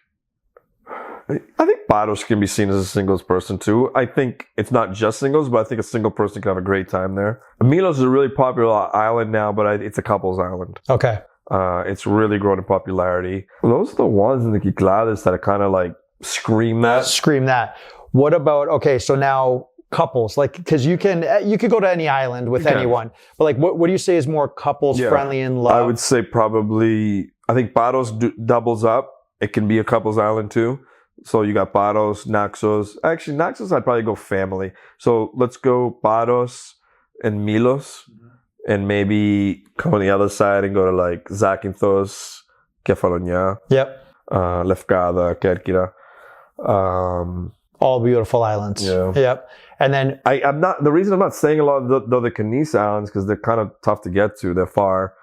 Speaker 3: Paros can be seen as a singles person too. I think it's not just singles, but I think a single person can have a great time there. Milos is a really popular island now, but it's a couples island.
Speaker 1: Okay.
Speaker 3: It's really grown in popularity. Those are the ones in the Kyklades that are kind of like scream that. What about, okay, so now couples, like, because you could go to any island with anyone, but like, what do you say is more couples friendly and love? I would say probably, I think Paros doubles up. It can be a couples island too. So you got Paros, Naxos. Actually, Naxos, I'd probably go family. So let's go Paros and Milos, and maybe come on the other side and go to like Zakynthos, Kefalonia,
Speaker 1: Lefkada,
Speaker 3: Kerkyra.
Speaker 1: All beautiful islands.
Speaker 3: Yeah.
Speaker 1: Yep. And then
Speaker 3: I'm not, the reason I'm not saying a lot of the other Kariotis islands, because they're kind of tough to get to. They're far.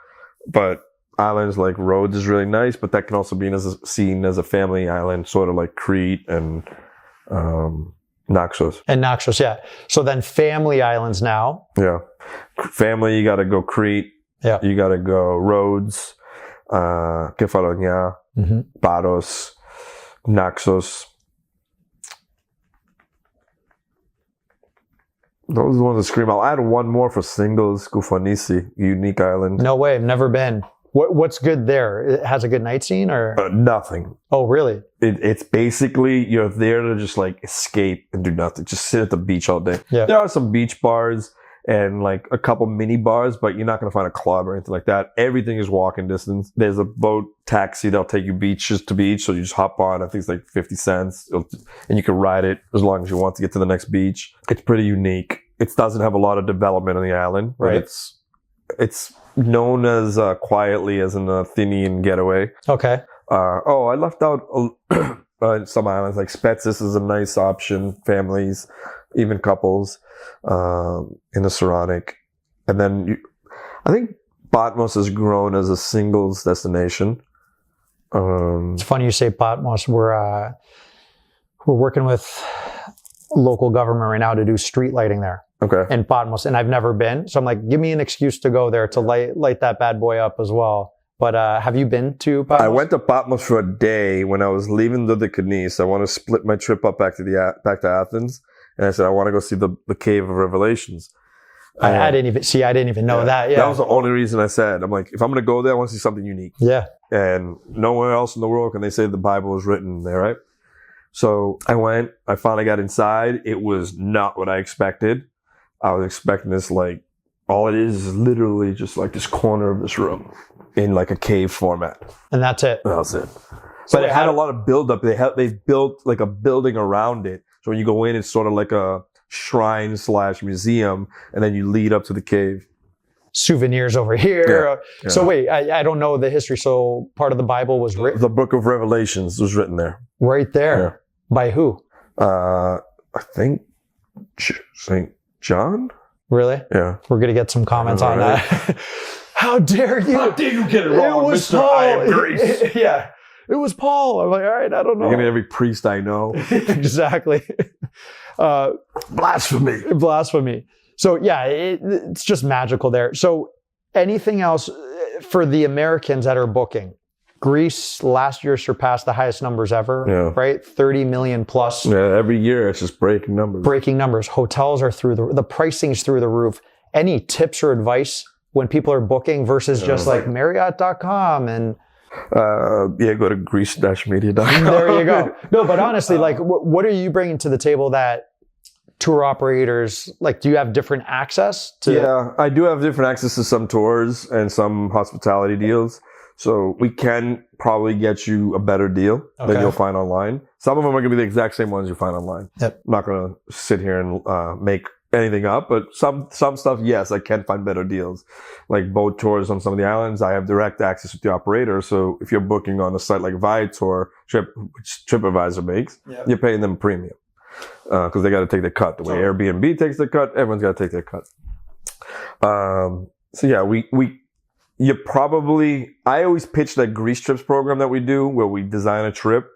Speaker 3: But islands like Rhodes is really nice, but that can also be seen as a family island, sort of like Crete and Naxos.
Speaker 1: And Naxos, yeah. So then family islands now.
Speaker 3: Yeah. Family, you got to go Crete.
Speaker 1: Yeah.
Speaker 3: You got to go Rhodes, Kefalonia, Paros, Naxos. Those are the ones that scream out. I had one more for singles, Koufonisi, unique island.
Speaker 1: No way, I've never been. What's good there? It has a good night scene or?
Speaker 3: Nothing.
Speaker 1: Oh, really?
Speaker 3: It's basically, you're there to just like escape and do nothing. Just sit at the beach all day.
Speaker 1: Yeah.
Speaker 3: There are some beach bars and like a couple mini bars, but you're not going to find a club or anything like that. Everything is walking distance. There's a boat taxi that'll take you beaches to beach. So you just hop on. I think it's like 50 cents and you can ride it as long as you want to get to the next beach. It's pretty unique. It doesn't have a lot of development on the island, but
Speaker 1: right.
Speaker 3: It's known as quietly as an Athenian getaway.
Speaker 1: Okay.
Speaker 3: I left out some islands like Spetses is a nice option. Families, even couples, in the Saronic. And then I think Patmos has grown as a singles destination.
Speaker 1: It's funny you say Patmos. We're working with local government right now to do street lighting there.
Speaker 3: Okay.
Speaker 1: In Patmos, and I've never been, so I'm like, give me an excuse to go there to light that bad boy up as well. But have you been to Patmos?
Speaker 3: I went to Patmos for a day when I was leaving the Kariotis. I want to split my trip up back to Athens, and I said I want to go see the Cave of Revelations.
Speaker 1: I didn't even know that. Yeah,
Speaker 3: that was the only reason I said. I'm like, if I'm going to go there, I want to see something unique.
Speaker 1: Yeah,
Speaker 3: and nowhere else in the world can they say the Bible was written there, right? So I went. I finally got inside. It was not what I expected. I was expecting this, like, all it is literally just like this corner of this room in like a cave format.
Speaker 1: And that's it.
Speaker 3: That was it.
Speaker 1: So
Speaker 3: but it had a lot of build up. They built like a building around it. So when you go in, it's sort of like a shrine / museum, and then you lead up to the cave.
Speaker 1: Souvenirs over here.
Speaker 3: Yeah.
Speaker 1: So wait, I don't know the history. So part of the Bible was written?
Speaker 3: The Book of Revelations was written there.
Speaker 1: Right there.
Speaker 3: Yeah.
Speaker 1: By who?
Speaker 3: I think St. John?
Speaker 1: Really?
Speaker 3: Yeah.
Speaker 1: We're going to get some comments on that. How dare you?
Speaker 2: How dare you get it wrong,
Speaker 1: It was
Speaker 2: Mr. I am
Speaker 1: Paul.
Speaker 2: Greece.
Speaker 1: Yeah. It was Paul. I'm like, all right, I don't know.
Speaker 3: You're gonna every priest I know.
Speaker 1: Exactly. Blasphemy. So yeah, it's just magical there. So anything else for the Americans that are booking? Greece last year surpassed the highest numbers ever, right? 30 million plus.
Speaker 3: Yeah, every year it's just breaking numbers. Hotels are through the pricing's through the roof. Any tips or advice when people are booking versus just like Marriott.com and go to greece-media.com.
Speaker 1: There you go. No, but honestly, like what are you bringing to the table that tour operators, like, do you have different access to?
Speaker 3: Yeah, I do have different access to some tours and some hospitality deals. So we can probably get you a better deal than you'll find online. Some of them are going to be the exact same ones you find online.
Speaker 1: Yep.
Speaker 3: I'm not going to sit here and make anything up, but some stuff, yes, I can find better deals. Like boat tours on some of the islands, I have direct access with the operator. So if you're booking on a site like Viator, which TripAdvisor makes, you're paying them a premium because they got to take their cut. The way Airbnb takes their cut, everyone's got to take their cut. So yeah, I always pitch that Greece trips program that we do where we design a trip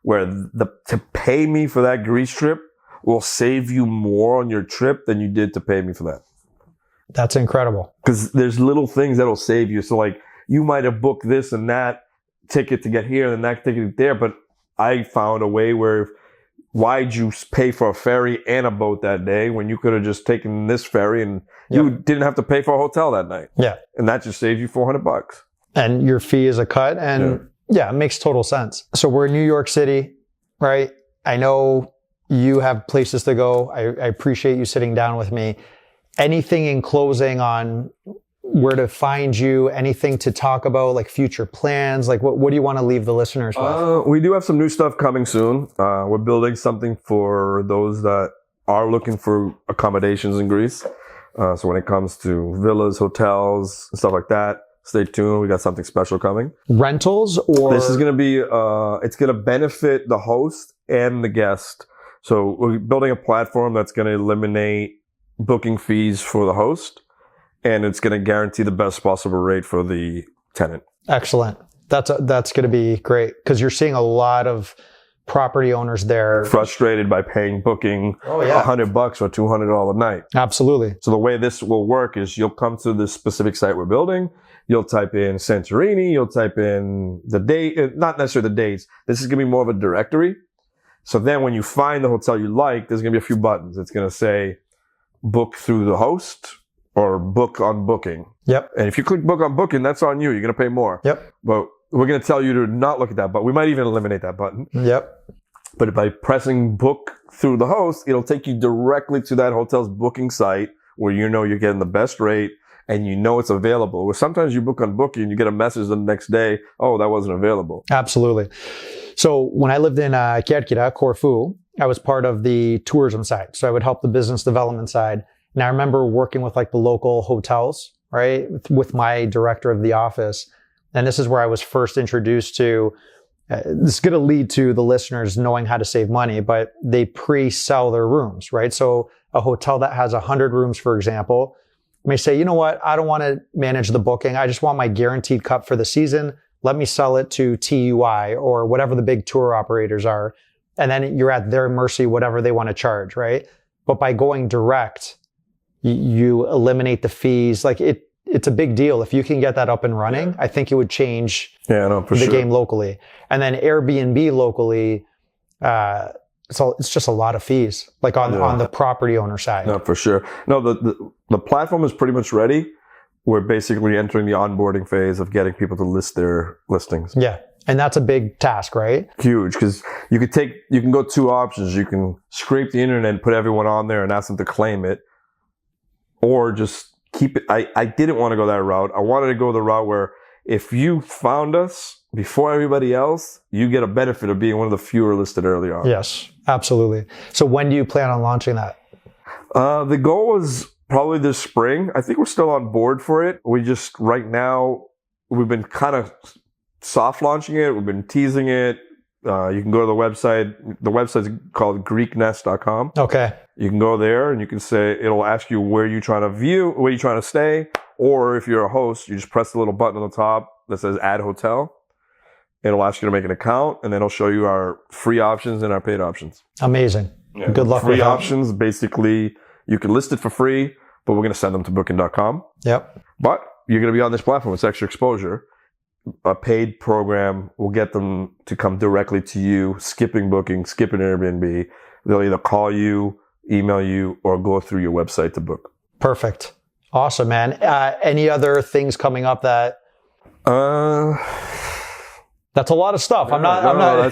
Speaker 3: where to pay me for that Greece trip will save you more on your trip than you did to pay me for that.
Speaker 1: That's incredible.
Speaker 3: Because there's little things that'll save you. So like you might have booked this and that ticket to get here and that ticket there, but I found a way where why'd you pay for a ferry and a boat that day when you could have just taken this ferry and you didn't have to pay for a hotel that night?
Speaker 1: Yeah.
Speaker 3: And that just saves you $400.
Speaker 1: And your fee is a cut. And it makes total sense. So we're in New York City, right? I know you have places to go. I appreciate you sitting down with me. Anything in closing on where to find you? Anything to talk about, like future plans? Like what do you want to leave the listeners with?
Speaker 3: We do have some new stuff coming soon. We're building something for those that are looking for accommodations in Greece. So when it comes to villas, hotels, and stuff like that, stay tuned. We got something special coming.
Speaker 1: Rentals or?
Speaker 3: This is going to be, it's going to benefit the host and the guest. So we're building a platform that's going to eliminate booking fees for the host, and it's going to guarantee the best possible rate for the tenant.
Speaker 1: Excellent. That's going to be great because you're seeing a lot of property owners there
Speaker 3: frustrated by paying booking $100 or $200 a night.
Speaker 1: Absolutely.
Speaker 3: So the way this will work is you'll come to this specific site we're building. You'll type in Santorini. You'll type in the date, not necessarily the dates. This is going to be more of a directory. So then when you find the hotel you like, there's going to be a few buttons. It's going to say book through the host or book on booking.
Speaker 1: Yep.
Speaker 3: And if you click book on booking, that's on you. You're going to pay more.
Speaker 1: Yep.
Speaker 3: But we're going to tell you to not look at that button. We might even eliminate that button.
Speaker 1: Yep.
Speaker 3: But by pressing book through the host, it'll take you directly to that hotel's booking site where you know you're getting the best rate and you know it's available. Where sometimes you book on booking, you get a message the next day, oh, that wasn't available.
Speaker 1: Absolutely. So when I lived in Kerkira, Corfu, I was part of the tourism side. So I would help the business development side. And I remember working with like the local hotels, right, with my director of the office. And this is where I was first introduced to, this is going to lead to the listeners knowing how to save money, but they pre-sell their rooms, right? So a hotel that has 100 rooms, for example, may say, you know what, I don't want to manage the booking. I just want my guaranteed cut for the season. Let me sell it to TUI or whatever the big tour operators are. And then you're at their mercy, whatever they want to charge, right? But by going direct, you eliminate the fees. Like it's a big deal. If you can get that up and running, I think it would change the game locally. And then Airbnb locally, so it's just a lot of fees, like on the property owner side.
Speaker 3: No, for sure. No, the platform is pretty much ready. We're basically entering the onboarding phase of getting people to list their listings.
Speaker 1: Yeah. And that's a big task, right?
Speaker 3: Huge, because you can go two options. You can scrape the internet and put everyone on there and ask them to claim it, or just keep it. I didn't want to go that route. I wanted to go the route where if you found us before everybody else, you get a benefit of being one of the fewer listed early on.
Speaker 1: Yes, absolutely. So when do you plan on launching that?
Speaker 3: The goal was probably this spring. I think we're still on board for it. We just, right now, we've been kind of soft launching it. We've been teasing it. You can go to the website. The website's called GreekNest.com.
Speaker 1: Okay.
Speaker 3: You can go there and you can say, it'll ask you where you're trying to stay. Or if you're a host, you just press the little button on the top that says add hotel. It'll ask you to make an account and then it'll show you our free options and our paid options.
Speaker 1: Amazing. Yeah. Good luck with that.
Speaker 3: Free options, basically, you can list it for free, but we're going to send them to booking.com.
Speaker 1: Yep.
Speaker 3: But you're going to be on this platform. It's extra exposure. A paid program will get them to come directly to you, skipping booking, skipping Airbnb. They'll either call you, email you, or go through your website to book.
Speaker 1: Perfect. Awesome, man. Any other things coming up that... That's a lot of stuff.
Speaker 3: Yeah,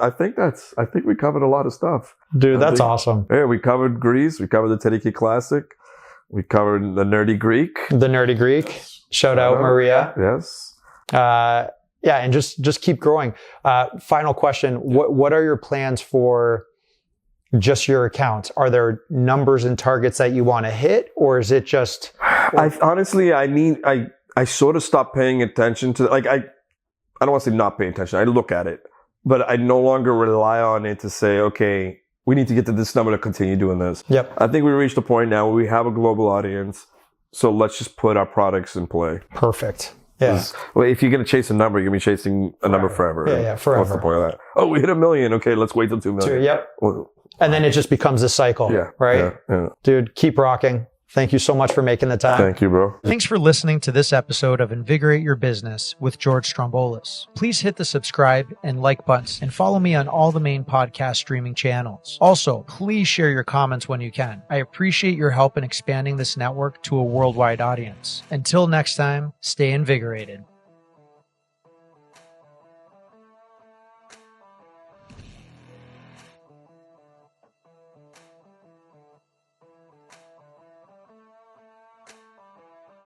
Speaker 3: I think we covered a lot of stuff.
Speaker 1: Dude, that's awesome.
Speaker 3: Yeah, we covered Greece. We covered the Teniki Classic. We covered the Nerdy Greek.
Speaker 1: The Nerdy Greek. Shout out Maria.
Speaker 3: Yes.
Speaker 1: Yeah, and just keep growing. Final question. What are your plans for just your account? Are there numbers and targets that you want to hit, or is it just...
Speaker 3: I sort of stopped paying attention to, like, I don't want to say not paying attention. I look at it, but I no longer rely on it to say, okay, we need to get to this number to continue doing this.
Speaker 1: Yep.
Speaker 3: I think we reached a point now where we have a global audience. So let's just put our products in play.
Speaker 1: Perfect. Yeah.
Speaker 3: Well, if you're going to chase a number, you're going to be chasing a number forever.
Speaker 1: Yeah, forever.
Speaker 3: What's the point of that? Oh, we hit 1 million. Okay, let's wait till 2 million.
Speaker 1: Yep. And then it just becomes a cycle.
Speaker 3: Yeah.
Speaker 1: Right?
Speaker 3: Yeah.
Speaker 1: Dude, keep rocking. Thank you so much for making the time.
Speaker 3: Thank you, bro.
Speaker 1: Thanks for listening to this episode of Invigorate Your Business with George Stroumboulis. Please hit the subscribe and like buttons and follow me on all the main podcast streaming channels. Also, please share your comments when you can. I appreciate your help in expanding this network to a worldwide audience. Until next time, stay invigorated.